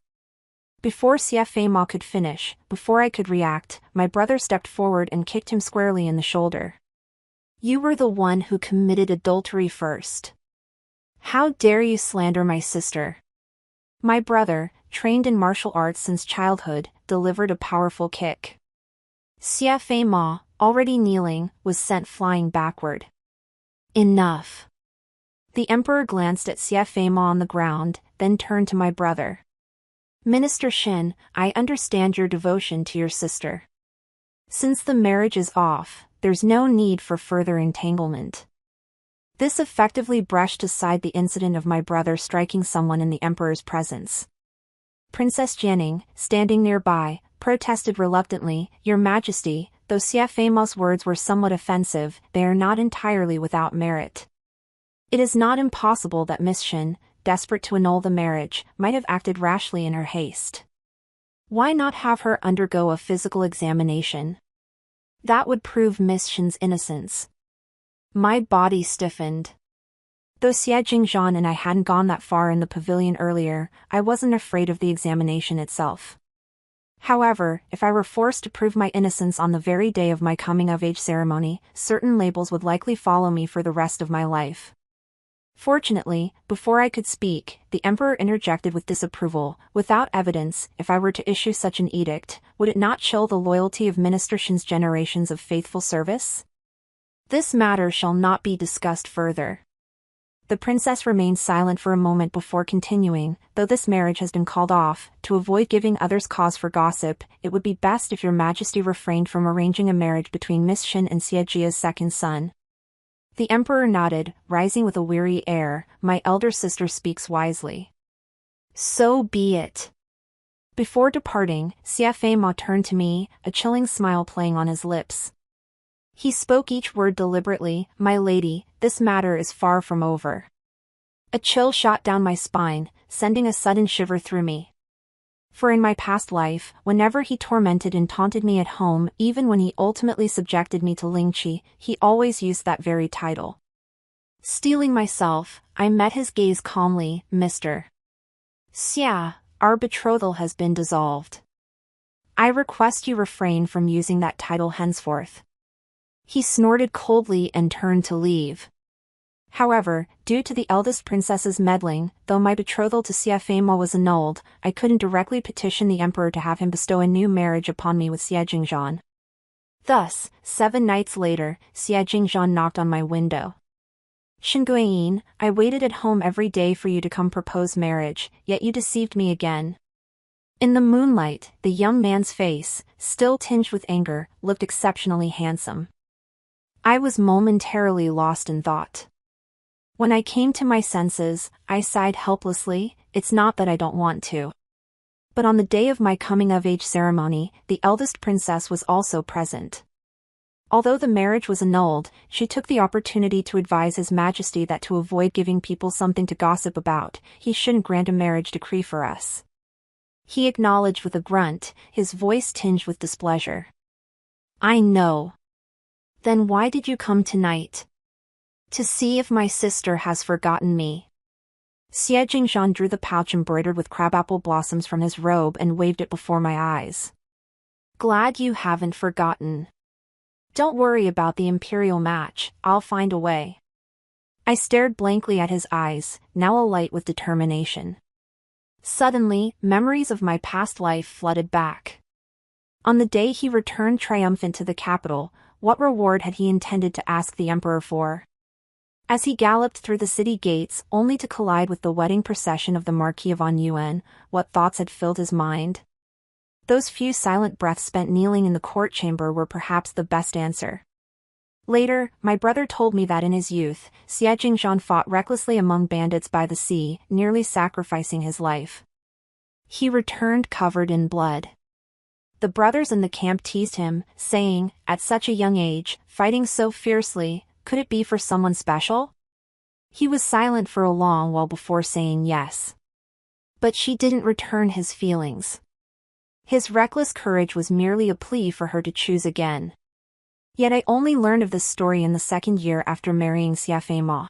Before Xianxia could finish, before I could react, my brother stepped forward and kicked him squarely in the shoulder. "You were the one who committed adultery first. How dare you slander my sister?" My brother, trained in martial arts since childhood, delivered a powerful kick. Xianxia, already kneeling, was sent flying backward. "Enough." The emperor glanced at Xianxia on the ground, then turned to my brother. "Minister Shen, I understand your devotion to your sister. Since the marriage is off, there's no need for further entanglement." This effectively brushed aside the incident of my brother striking someone in the emperor's presence. Princess Jianing, standing nearby, protested reluctantly, "Your Majesty, though Xianxia's words were somewhat offensive, they are not entirely without merit. It is not impossible that Miss Shen, desperate to annul the marriage, might have acted rashly in her haste. Why not have her undergo a physical examination? That would prove Miss Shen's innocence." My body stiffened. Though Xie Jingzhan and I hadn't gone that far in the pavilion earlier, I wasn't afraid of the examination itself. However, if I were forced to prove my innocence on the very day of my coming-of-age ceremony, certain labels would likely follow me for the rest of my life. Fortunately, before I could speak, the emperor interjected with disapproval. "Without evidence, if I were to issue such an edict, would it not chill the loyalty of Minister Shen's generations of faithful service? This matter shall not be discussed further." The princess remained silent for a moment before continuing, "Though this marriage has been called off, to avoid giving others cause for gossip, it would be best if your Majesty refrained from arranging a marriage between Miss Shen and Xiejia's second son." The emperor nodded, rising with a weary air, "My elder sister speaks wisely. So be it." Before departing, Xianxia turned to me, a chilling smile playing on his lips. He spoke each word deliberately, "My lady, this matter is far from over." A chill shot down my spine, sending a sudden shiver through me. For in my past life, whenever he tormented and taunted me at home, even when he ultimately subjected me to Lingqi, he always used that very title. Steeling myself, I met his gaze calmly, "Mr. Xia, our betrothal has been dissolved. I request you refrain from using that title henceforth." He snorted coldly and turned to leave. However, due to the eldest princess's meddling, though my betrothal to Xianxia was annulled, I couldn't directly petition the emperor to have him bestow a new marriage upon me with Xie Jingzhan. Thus, 7 nights later, Xie Jingzhan knocked on my window. "Shen Guiyin, I waited at home every day for you to come propose marriage, yet you deceived me again." In the moonlight, the young man's face, still tinged with anger, looked exceptionally handsome. I was momentarily lost in thought. When I came to my senses, I sighed helplessly, it's not that I don't want to. But on the day of my coming-of-age ceremony, the eldest princess was also present. Although the marriage was annulled, she took the opportunity to advise His Majesty that to avoid giving people something to gossip about, he shouldn't grant a marriage decree for us. He acknowledged with a grunt, his voice tinged with displeasure. I know. Then why did you come tonight? To see if my sister has forgotten me. Xianxia drew the pouch embroidered with crabapple blossoms from his robe and waved it before my eyes. Glad you haven't forgotten. Don't worry about the imperial match, I'll find a way. I stared blankly at his eyes, now alight with determination. Suddenly, memories of my past life flooded back. On the day he returned triumphant to the capital, what reward had he intended to ask the emperor for? As he galloped through the city gates only to collide with the wedding procession of the Marquis of Anyuan, what thoughts had filled his mind? Those few silent breaths spent kneeling in the court chamber were perhaps the best answer. Later, my brother told me that in his youth, Xianxia fought recklessly among bandits by the sea, nearly sacrificing his life. He returned covered in blood. The brothers in the camp teased him, saying, at such a young age, fighting so fiercely, could it be for someone special? He was silent for a long while before saying yes. But she didn't return his feelings. His reckless courage was merely a plea for her to choose again. Yet I only learned of this story in the second year after marrying Xiafei.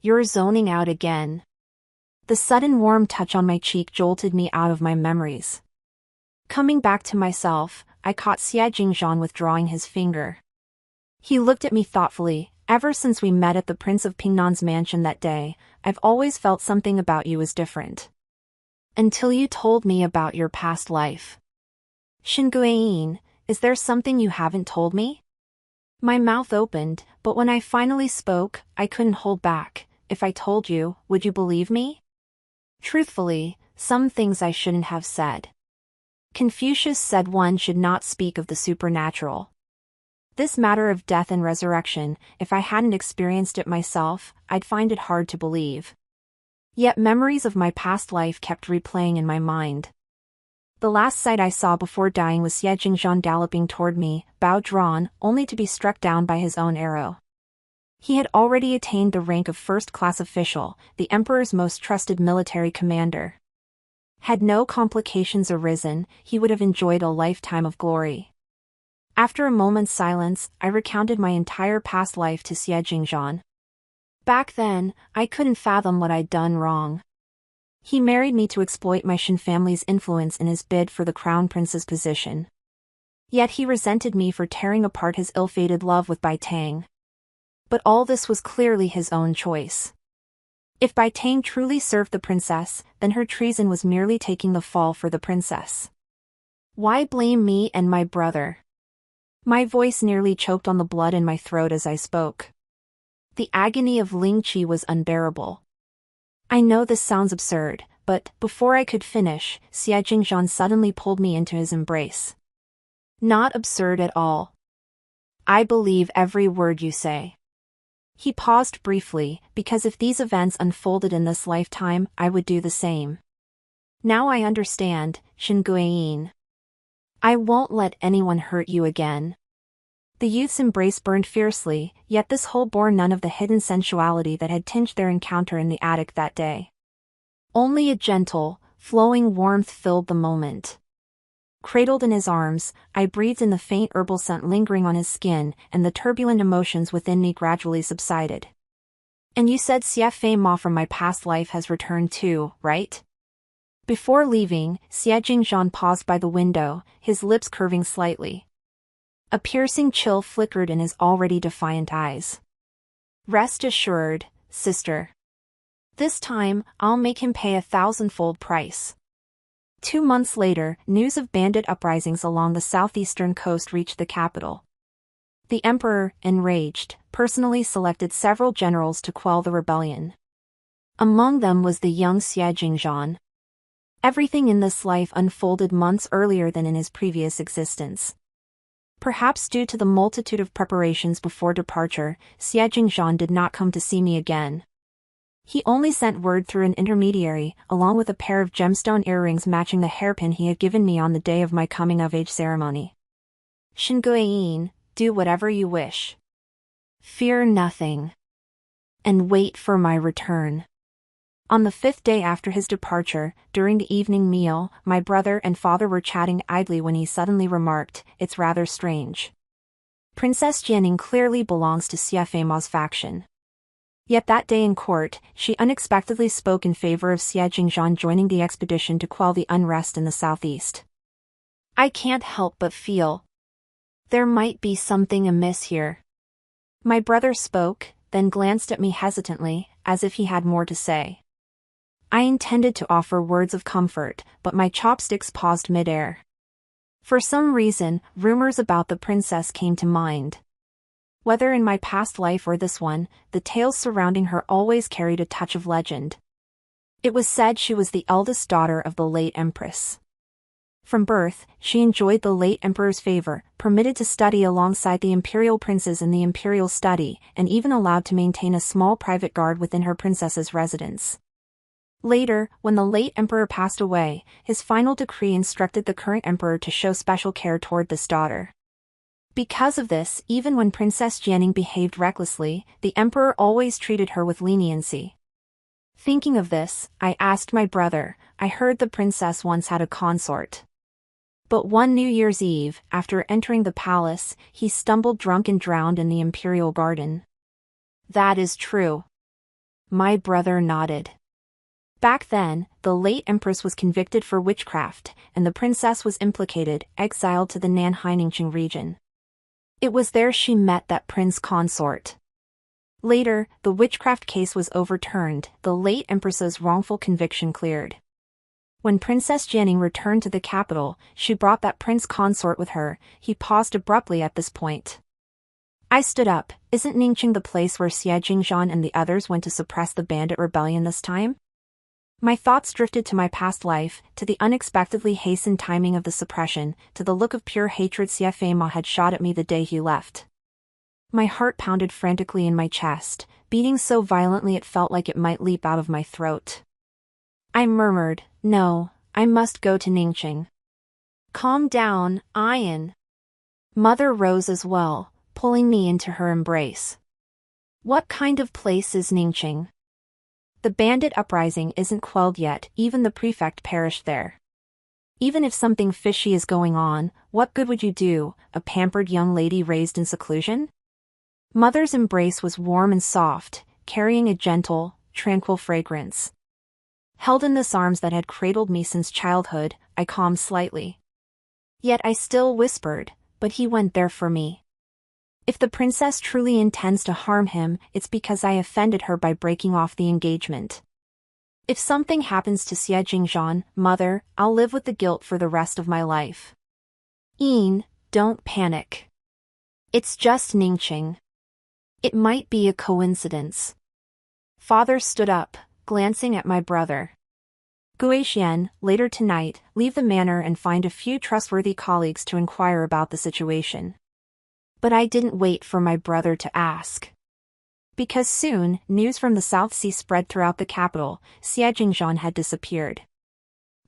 You're zoning out again. The sudden warm touch on my cheek jolted me out of my memories. Coming back to myself, I caught Xianxia withdrawing his finger. He looked at me thoughtfully. Ever since we met at the Prince of Pingnan's mansion that day, I've always felt something about you is different. Until you told me about your past life. Xinguoyin, is there something you haven't told me? My mouth opened, but when I finally spoke, I couldn't hold back. If I told you, would you believe me? Truthfully, some things I shouldn't have said. Confucius said one should not speak of the supernatural. This matter of death and resurrection, if I hadn't experienced it myself, I'd find it hard to believe. Yet memories of my past life kept replaying in my mind. The last sight I saw before dying was Xianxia galloping toward me, bow drawn, only to be struck down by his own arrow. He had already attained the rank of first-class official, the emperor's most trusted military commander. Had no complications arisen, he would have enjoyed a lifetime of glory. After a moment's silence, I recounted my entire past life to Xianxia. Back then, I couldn't fathom what I'd done wrong. He married me to exploit my Shen family's influence in his bid for the crown prince's position. Yet he resented me for tearing apart his ill-fated love with Bai Tang. But all this was clearly his own choice. If Bai Tang truly served the princess, then her treason was merely taking the fall for the princess. Why blame me and my brother? My voice nearly choked on the blood in my throat as I spoke. The agony of Ling Qi was unbearable. I know this sounds absurd, but, before I could finish, Xianxia suddenly pulled me into his embrace. Not absurd at all. I believe every word you say. He paused briefly, because if these events unfolded in this lifetime, I would do the same. Now I understand, Xinguoyin. I won't let anyone hurt you again. The youth's embrace burned fiercely, yet this whole bore none of the hidden sensuality that had tinged their encounter in the attic that day. Only a gentle, flowing warmth filled the moment. Cradled in his arms, I breathed in the faint herbal scent lingering on his skin, and the turbulent emotions within me gradually subsided. And you said Xiafei from my past life has returned too, right? Before leaving, Xianxia paused by the window, his lips curving slightly. A piercing chill flickered in his already defiant eyes. Rest assured, sister. This time, I'll make him pay 1,000-fold price. 2 months later, news of bandit uprisings along the southeastern coast reached the capital. The emperor, enraged, personally selected several generals to quell the rebellion. Among them was the young Xianxia. Everything in this life unfolded months earlier than in his previous existence. Perhaps due to the multitude of preparations before departure, Xianxia did not come to see me again. He only sent word through an intermediary, along with a pair of gemstone earrings matching the hairpin he had given me on the day of my coming-of-age ceremony. Shinguiyin, do whatever you wish. Fear nothing. And wait for my return. On the 5th day after his departure, during the evening meal, my brother and father were chatting idly when he suddenly remarked, "It's rather strange. Princess Jianing clearly belongs to Xiafeima's faction." Yet that day in court, she unexpectedly spoke in favor of Xie Jingzhan joining the expedition to quell the unrest in the southeast. I can't help but feel there might be something amiss here. My brother spoke, then glanced at me hesitantly, as if he had more to say. I intended to offer words of comfort, but my chopsticks paused mid-air. For some reason, rumors about the princess came to mind. Whether in my past life or this one, the tales surrounding her always carried a touch of legend. It was said she was the eldest daughter of the late empress. From birth, she enjoyed the late emperor's favor, permitted to study alongside the imperial princes in the imperial study, and even allowed to maintain a small private guard within her princess's residence. Later, when the late emperor passed away, his final decree instructed the current emperor to show special care toward this daughter. Because of this, even when Princess Jianing behaved recklessly, the emperor always treated her with leniency. Thinking of this, I asked my brother, I heard the princess once had a consort. But one New Year's Eve, after entering the palace, he stumbled drunk and drowned in the imperial garden. That is true. My brother nodded. Back then, the late empress was convicted for witchcraft, and the princess was implicated, exiled to the Nanhai-Ningqing region. It was there she met that prince consort. Later, the witchcraft case was overturned, the late empress's wrongful conviction cleared. When Princess Jianing returned to the capital, she brought that prince consort with her. He paused abruptly at this point. I stood up. Isn't Ningqing the place where Xie Jingzhan and the others went to suppress the bandit rebellion this time? My thoughts drifted to my past life, to the unexpectedly hastened timing of the suppression, to the look of pure hatred Xiafeima had shot at me the day he left. My heart pounded frantically in my chest, beating so violently it felt like it might leap out of my throat. I murmured, "No, I must go to Ningqing." "Calm down, Ian." Mother rose as well, pulling me into her embrace. "What kind of place is Ningqing?" "The bandit uprising isn't quelled yet, even the prefect perished there. Even if something fishy is going on, what good would you do, a pampered young lady raised in seclusion?" Mother's embrace was warm and soft, carrying a gentle, tranquil fragrance. Held in the arms that had cradled me since childhood, I calmed slightly. Yet I still whispered, "But he went there for me. If the princess truly intends to harm him, it's because I offended her by breaking off the engagement. If something happens to Xie Jingzhan, Mother, I'll live with the guilt for the rest of my life." "Ian, don't panic. It's just Ningqing. It might be a coincidence." Father stood up, glancing at my brother. "Guixian, later tonight, leave the manor and find a few trustworthy colleagues to inquire about the situation." But I didn't wait for my brother to ask. Because soon, news from the South Sea spread throughout the capital. Xie Jingzhan had disappeared.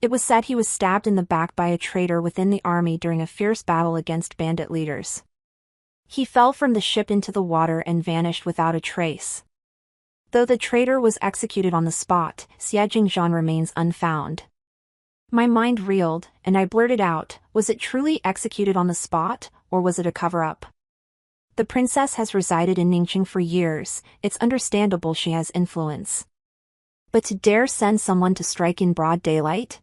It was said he was stabbed in the back by a traitor within the army during a fierce battle against bandit leaders. He fell from the ship into the water and vanished without a trace. Though the traitor was executed on the spot, Xie Jingzhan remains unfound. My mind reeled, and I blurted out, was it truly executed on the spot, or was it a cover-up? The princess has resided in Ningqing for years, it's understandable she has influence. But to dare send someone to strike in broad daylight?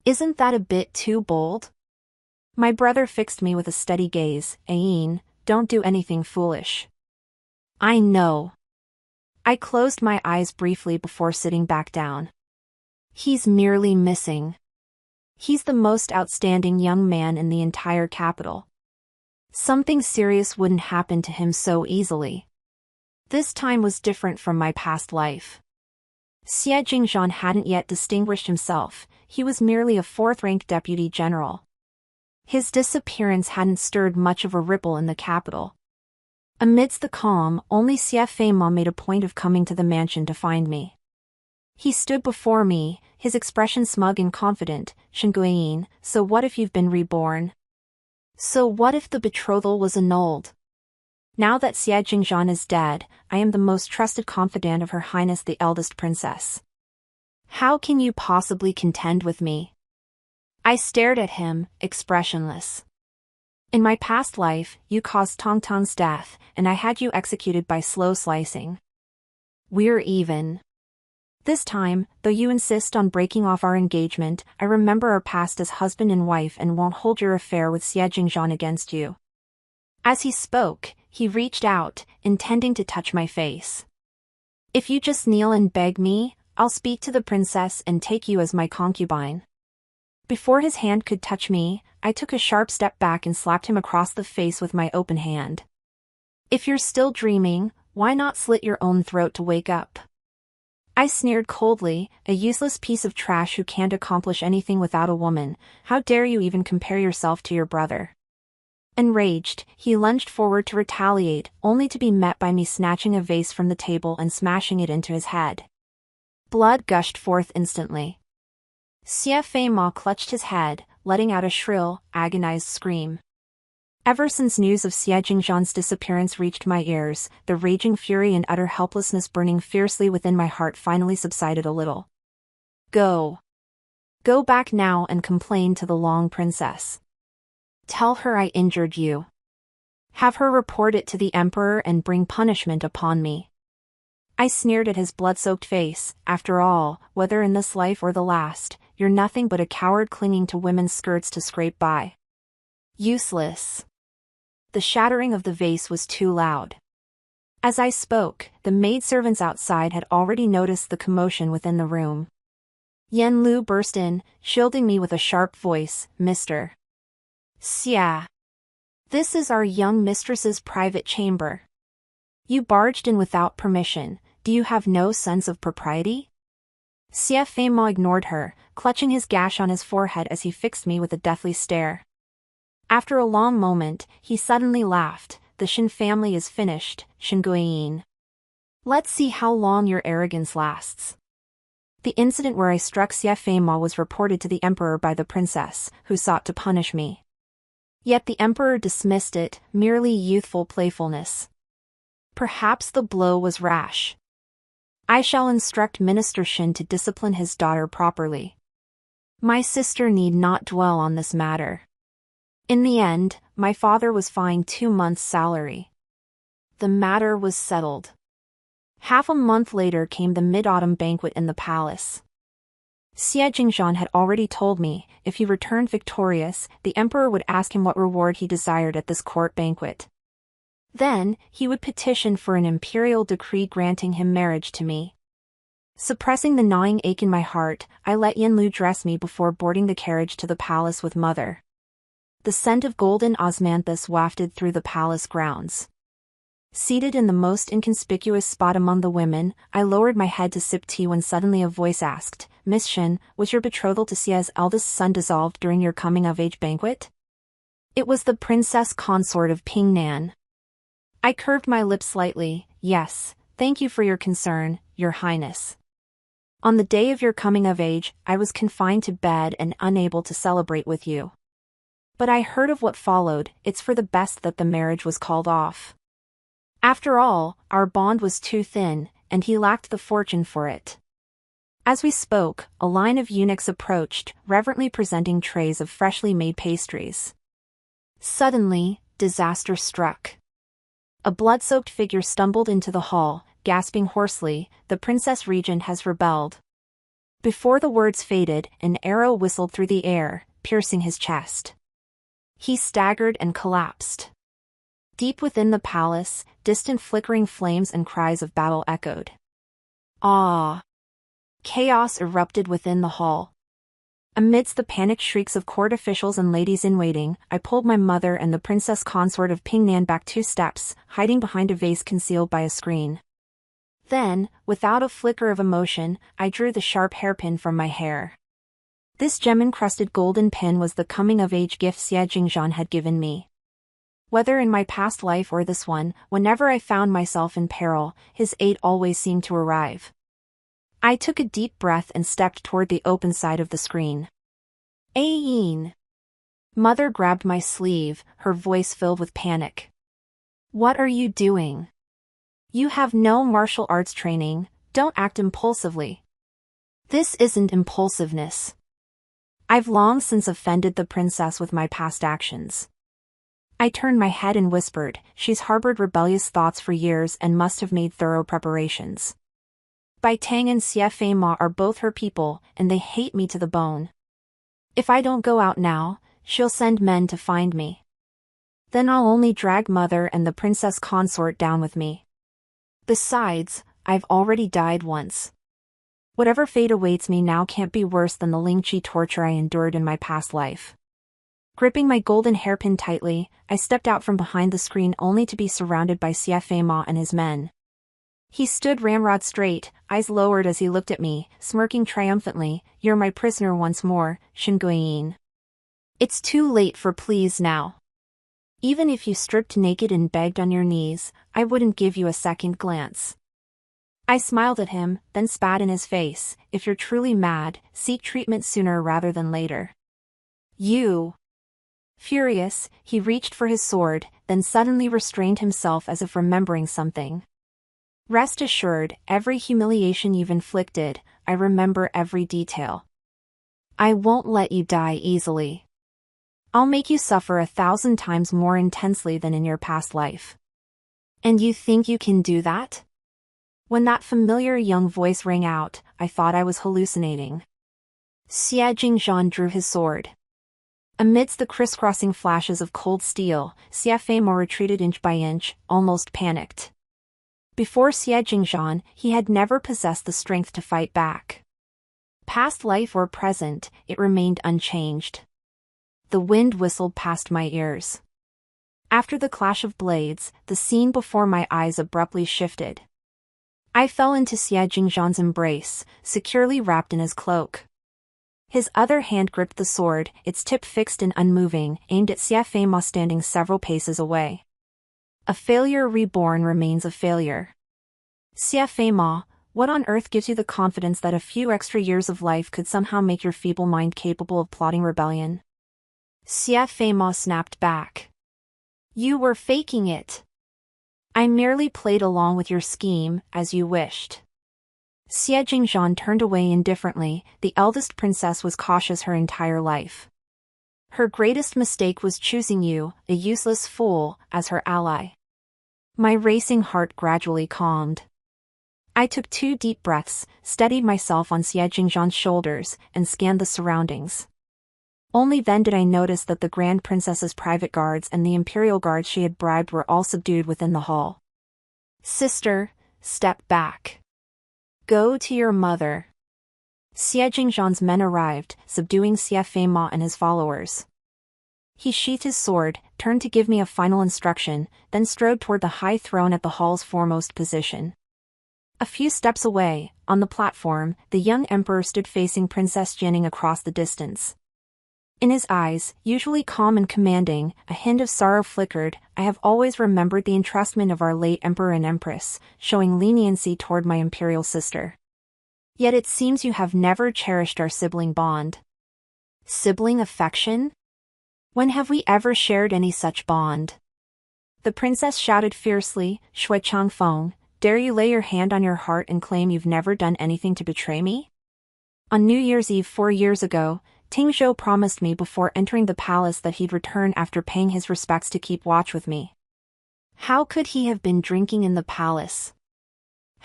Isn't that a bit too bold? My brother fixed me with a steady gaze. "Ian, don't do anything foolish." "I know." I closed my eyes briefly before sitting back down. "He's merely missing. He's the most outstanding young man in the entire capital. Something serious wouldn't happen to him so easily. This time was different from my past life. Xie Jingzhan hadn't yet distinguished himself, he was merely a fourth-rank deputy general. His disappearance hadn't stirred much of a ripple in the capital. Amidst the calm, only Xianxia made a point of coming to the mansion to find me. He stood before me, his expression smug and confident. "Xianxia, so what if you've been reborn? So what if the betrothal was annulled? Now that Xianxia is dead, I am the most trusted confidant of Her Highness the eldest princess. How can you possibly contend with me?" I stared at him, expressionless. "In my past life, you caused Tongtong's death, and I had you executed by slow slicing. We're even. This time, though you insist on breaking off our engagement, I remember our past as husband and wife and won't hold your affair with Xianxia against you." As he spoke, he reached out, intending to touch my face. "If you just kneel and beg me, I'll speak to the princess and take you as my concubine." Before his hand could touch me, I took a sharp step back and slapped him across the face with my open hand. "If you're still dreaming, why not slit your own throat to wake up?" I sneered coldly, "A useless piece of trash who can't accomplish anything without a woman. How dare you even compare yourself to your brother?" Enraged, he lunged forward to retaliate, only to be met by me snatching a vase from the table and smashing it into his head. Blood gushed forth instantly. Xianxia clutched his head, letting out a shrill, agonized scream. Ever since news of Xianxia's disappearance reached my ears, the raging fury and utter helplessness burning fiercely within my heart finally subsided a little. Go. Go back now and complain to the Long Princess. Tell her I injured you. Have her report it to the Emperor and bring punishment upon me." I sneered at his blood-soaked face. "After all, whether in this life or the last, you're nothing but a coward clinging to women's skirts to scrape by. Useless." The shattering of the vase was too loud. As I spoke, the maidservants outside had already noticed the commotion within the room. Yan Lu burst in, shielding me with a sharp voice. "Mr. Xia. This is our young mistress's private chamber. You barged in without permission. Do you have no sense of propriety?" Xianxia ignored her, clutching his gash on his forehead as he fixed me with a deathly stare. After a long moment, he suddenly laughed. "The Shin family is finished, Xianxia. Let's see how long your arrogance lasts." The incident where I struck Xianxia was reported to the Emperor by the princess, who sought to punish me. Yet the Emperor dismissed it, merely youthful playfulness. Perhaps the blow was rash. I shall instruct Minister Shin to discipline his daughter properly. My sister need not dwell on this matter. In the end, my father was fined 2 months' salary. The matter was settled. Half a month later came the mid-autumn banquet in the palace. Xianxia had already told me, if he returned victorious, the emperor would ask him what reward he desired at this court banquet. Then, he would petition for an imperial decree granting him marriage to me. Suppressing the gnawing ache in my heart, I let Yanlu dress me before boarding the carriage to the palace with mother. The scent of golden osmanthus wafted through the palace grounds. Seated in the most inconspicuous spot among the women, I lowered my head to sip tea when suddenly a voice asked, "Miss Shin, was your betrothal to Xia's eldest son dissolved during your coming-of-age banquet?" It was the princess consort of Pingnan. I curved my lips slightly. "Yes, thank you for your concern, Your Highness. On the day of your coming of age, I was confined to bed and unable to celebrate with you. But I heard of what followed. It's for the best that the marriage was called off. After all, our bond was too thin, and he lacked the fortune for it." As we spoke, a line of eunuchs approached, reverently presenting trays of freshly made pastries. Suddenly, disaster struck. A blood-soaked figure stumbled into the hall, gasping hoarsely, "The Princess Regent has rebelled." Before the words faded, an arrow whistled through the air, piercing his chest. He staggered and collapsed. Deep within the palace, distant flickering flames and cries of battle echoed. Ah! Chaos erupted within the hall. Amidst the panicked shrieks of court officials and ladies-in-waiting, I pulled my mother and the princess consort of Pingnan back 2 steps, hiding behind a vase concealed by a screen. Then, without a flicker of emotion, I drew the sharp hairpin from my hair. This gem-encrusted golden pin was the coming-of-age gift Xianxia had given me. Whether in my past life or this one, whenever I found myself in peril, his aid always seemed to arrive. I took a deep breath and stepped toward the open side of the screen. Ayin. Mother grabbed my sleeve, her voice filled with panic. What are you doing? You have no martial arts training, don't act impulsively. This isn't impulsiveness. I've long since offended the princess with my past actions. I turned my head and whispered, she's harbored rebellious thoughts for years and must have made thorough preparations. Bai Tang and Xie Fei Ma are both her people, and they hate me to the bone. If I don't go out now, she'll send men to find me. Then I'll only drag mother and the princess consort down with me. Besides, I've already died once. Whatever fate awaits me now can't be worse than the Lingqi torture I endured in my past life. Gripping my golden hairpin tightly, I stepped out from behind the screen only to be surrounded by Xie Fei Ma and his men. He stood ramrod straight, eyes lowered as he looked at me, smirking triumphantly, "You're my prisoner once more, Xinguoyin. It's too late for pleas now. Even if you stripped naked and begged on your knees, I wouldn't give you a second glance." I smiled at him, then spat in his face, "If you're truly mad, seek treatment sooner rather than later." You. Furious, he reached for his sword, then suddenly restrained himself as if remembering something. "Rest assured, every humiliation you've inflicted, I remember every detail. I won't let you die easily. I'll make you suffer 1,000 times more intensely than in your past life. And you think you can do that?" When that familiar young voice rang out, I thought I was hallucinating. Xie Jingzhan drew his sword. Amidst the crisscrossing flashes of cold steel, Xie Fei Ma retreated inch by inch, almost panicked. Before Xie Jingzhan, he had never possessed the strength to fight back. Past life or present, it remained unchanged. The wind whistled past my ears. After the clash of blades, the scene before my eyes abruptly shifted. I fell into Xie Jingzhan's embrace, securely wrapped in his cloak. His other hand gripped the sword, its tip fixed and unmoving, aimed at Xie Fei Ma standing several paces away. A failure reborn remains a failure. Xie Fei Ma, what on earth gives you the confidence that a few extra years of life could somehow make your feeble mind capable of plotting rebellion? Xie Fei Ma snapped back. You were faking it. I merely played along with your scheme, as you wished. Xie Jingzhan turned away indifferently. The eldest princess was cautious her entire life. Her greatest mistake was choosing you, a useless fool, as her ally. My racing heart gradually calmed. I took 2 deep breaths, steadied myself on Xie Jingzhan's shoulders, and scanned the surroundings. Only then did I notice that the Grand Princess's private guards and the Imperial guards she had bribed were all subdued within the hall. Sister, step back. Go to your mother. Xie Jingzhan's men arrived, subduing Xie Fei Ma and his followers. He sheathed his sword, turned to give me a final instruction, then strode toward the high throne at the hall's foremost position. A few steps away, on the platform, the young emperor stood facing Princess Jining across the distance. In his eyes, usually calm and commanding, a hint of sorrow flickered. I have always remembered the entrustment of our late emperor and empress, showing leniency toward my imperial sister. Yet it seems you have never cherished our sibling bond. Sibling affection? When have we ever shared any such bond? The princess shouted fiercely, "Shui Changfeng, dare you lay your hand on your heart and claim you've never done anything to betray me?" On New Year's Eve 4 years ago, Ting Zhou promised me before entering the palace that he'd return after paying his respects to keep watch with me. How could he have been drinking in the palace?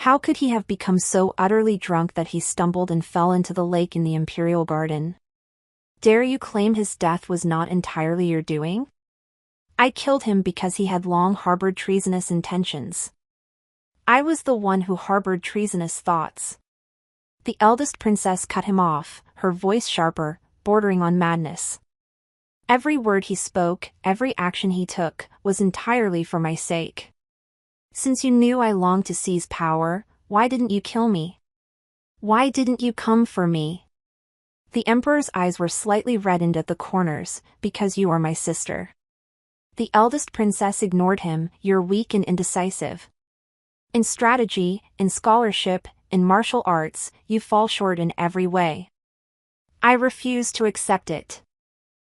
How could he have become so utterly drunk that he stumbled and fell into the lake in the Imperial Garden? Dare you claim his death was not entirely your doing? I killed him because he had long harbored treasonous intentions. I was the one who harbored treasonous thoughts. The eldest princess cut him off, her voice sharper, bordering on madness. Every word he spoke, every action he took, was entirely for my sake. Since you knew I longed to seize power, why didn't you kill me? Why didn't you come for me? The emperor's eyes were slightly reddened at the corners, because you are my sister. The eldest princess ignored him. You're weak and indecisive. In strategy, in scholarship, in martial arts, you fall short in every way. I refuse to accept it.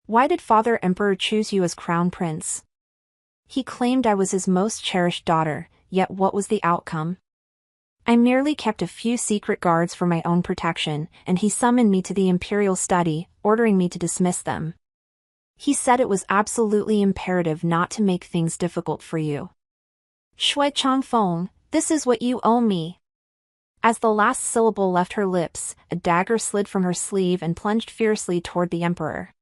Why did Father Emperor choose you as crown prince? He claimed I was his most cherished daughter, yet what was the outcome? I merely kept a few secret guards for my own protection, and he summoned me to the imperial study, ordering me to dismiss them. He said it was absolutely imperative not to make things difficult for you. Shui Changfeng, this is what you owe me. As the last syllable left her lips, a dagger slid from her sleeve and plunged fiercely toward the emperor.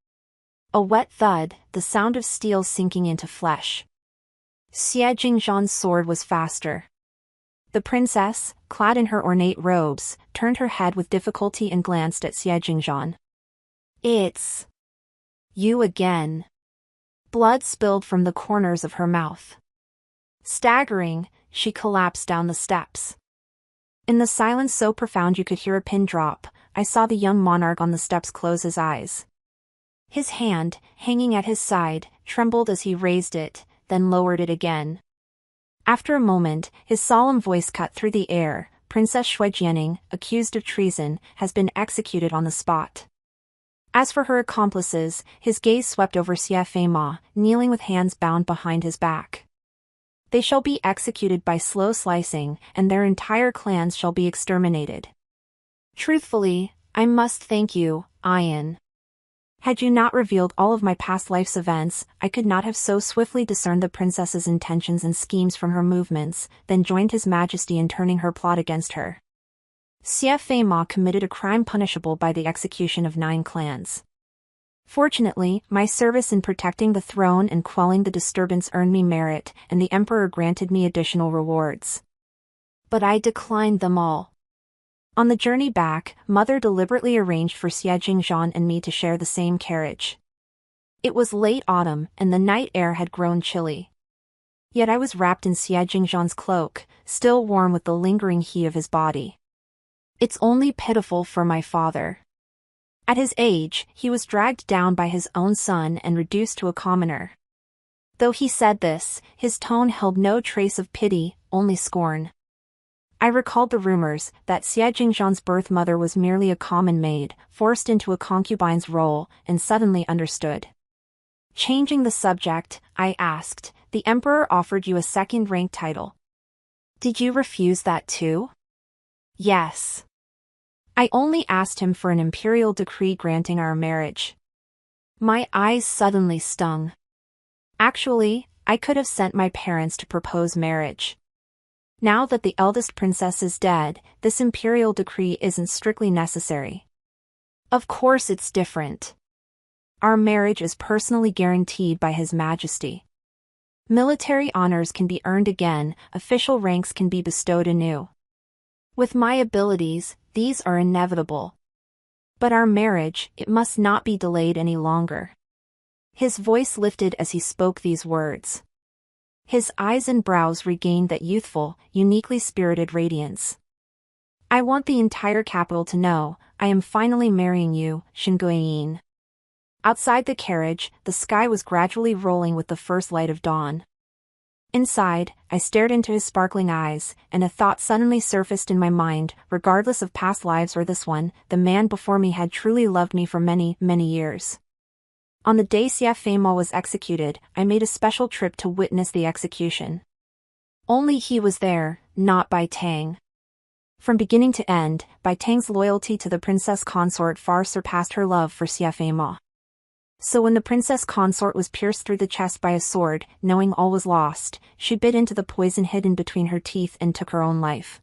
A wet thud, the sound of steel sinking into flesh. Xie Jingzhan's sword was faster. The princess, clad in her ornate robes, turned her head with difficulty and glanced at Xie Jingzhan. It's you again. Blood spilled from the corners of her mouth. Staggering, she collapsed down the steps. In the silence so profound you could hear a pin drop, I saw the young monarch on the steps close his eyes. His hand, hanging at his side, trembled as he raised it, then lowered it again. After a moment, his solemn voice cut through the air. Princess Shui Jianing, accused of treason, has been executed on the spot. As for her accomplices, his gaze swept over Xie Feima, kneeling with hands bound behind his back. They shall be executed by slow slicing, and their entire clans shall be exterminated. Truthfully, I must thank you, Ayan. Had you not revealed all of my past life's events, I could not have so swiftly discerned the princess's intentions and schemes from her movements, then joined His Majesty in turning her plot against her. Xie Feima committed a crime punishable by the execution of 9 clans. Fortunately, my service in protecting the throne and quelling the disturbance earned me merit, and the emperor granted me additional rewards. But I declined them all. On the journey back, Mother deliberately arranged for Xie Jingzhan and me to share the same carriage. It was late autumn, and the night air had grown chilly. Yet I was wrapped in Xie Jingzhan's cloak, still warm with the lingering heat of his body. It's only pitiful for my father. At his age, he was dragged down by his own son and reduced to a commoner. Though he said this, his tone held no trace of pity, only scorn. I recalled the rumors that Xie Jingzhan's birth mother was merely a common maid, forced into a concubine's role, and suddenly understood. Changing the subject, I asked, the emperor offered you a second-rank title. Did you refuse that too? Yes. I only asked him for an imperial decree granting our marriage. My eyes suddenly stung. Actually, I could have sent my parents to propose marriage. Now that the eldest princess is dead, this imperial decree isn't strictly necessary. Of course it's different. Our marriage is personally guaranteed by His Majesty. Military honors can be earned again, official ranks can be bestowed anew. With my abilities, these are inevitable. But our marriage, it must not be delayed any longer. His voice lifted as he spoke these words. His eyes and brows regained that youthful, uniquely spirited radiance. I want the entire capital to know, I am finally marrying you, Xinguoyin. Outside the carriage, the sky was gradually rolling with the first light of dawn. Inside, I stared into his sparkling eyes, and a thought suddenly surfaced in my mind. Regardless of past lives or this one, the man before me had truly loved me for many, many years. On the day Xie Feima was executed, I made a special trip to witness the execution. Only he was there, not Bai Tang. From beginning to end, Bai Tang's loyalty to the princess consort far surpassed her love for Xie Feima. So when the princess consort was pierced through the chest by a sword, knowing all was lost, she bit into the poison hidden between her teeth and took her own life.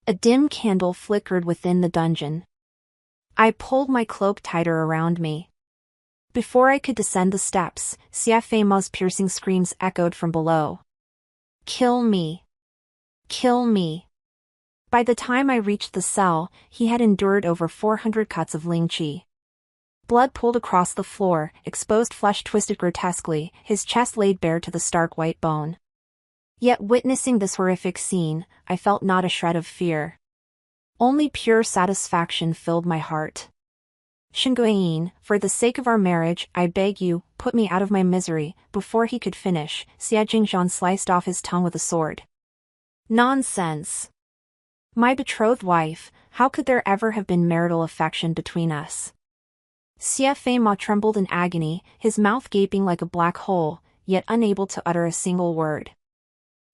A dim candle flickered within the dungeon. I pulled my cloak tighter around me. Before I could descend the steps, Xie Feima's piercing screams echoed from below. Kill me! Kill me! By the time I reached the cell, he had endured over 400 cuts of Ling Qi. Blood pooled across the floor, exposed flesh twisted grotesquely, his chest laid bare to the stark white bone. Yet witnessing this horrific scene, I felt not a shred of fear. Only pure satisfaction filled my heart. Xinguoyin, for the sake of our marriage, I beg you, put me out of my misery. Before he could finish, Xie Jingzhan sliced off his tongue with a sword. Nonsense. My betrothed wife, how could there ever have been marital affection between us? Xie Feima trembled in agony, his mouth gaping like a black hole, yet unable to utter a single word.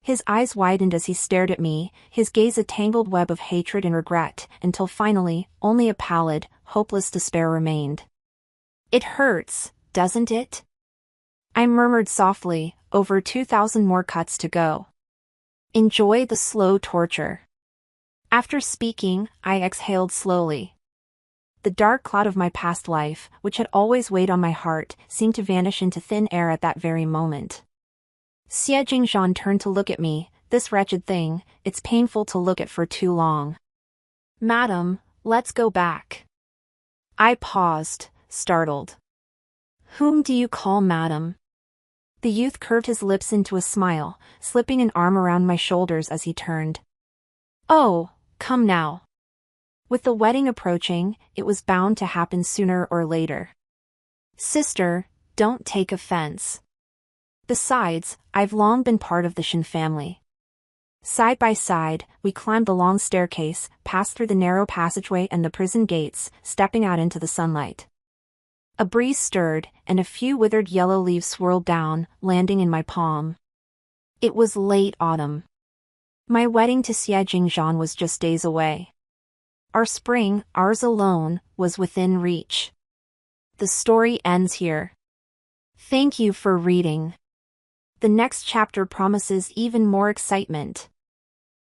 His eyes widened as he stared at me, his gaze a tangled web of hatred and regret, until finally, only a pallid, hopeless despair remained. It hurts, doesn't it? I murmured softly, over 2,000 more cuts to go. Enjoy the slow torture. After speaking, I exhaled slowly. The dark cloud of my past life, which had always weighed on my heart, seemed to vanish into thin air at that very moment. Xie Jingzhan turned to look at me. This wretched thing, it's painful to look at for too long. Madam, let's go back. I paused, startled. Whom do you call madam? The youth curved his lips into a smile, slipping an arm around my shoulders as he turned. Oh, come now. With the wedding approaching, it was bound to happen sooner or later. Sister, don't take offense. Besides, I've long been part of the Shen family. Side by side, we climbed the long staircase, passed through the narrow passageway and the prison gates, stepping out into the sunlight. A breeze stirred, and a few withered yellow leaves swirled down, landing in my palm. It was late autumn. My wedding to Xie Jingzhan was just days away. Our spring, ours alone, was within reach. The story ends here. Thank you for reading. The next chapter promises even more excitement.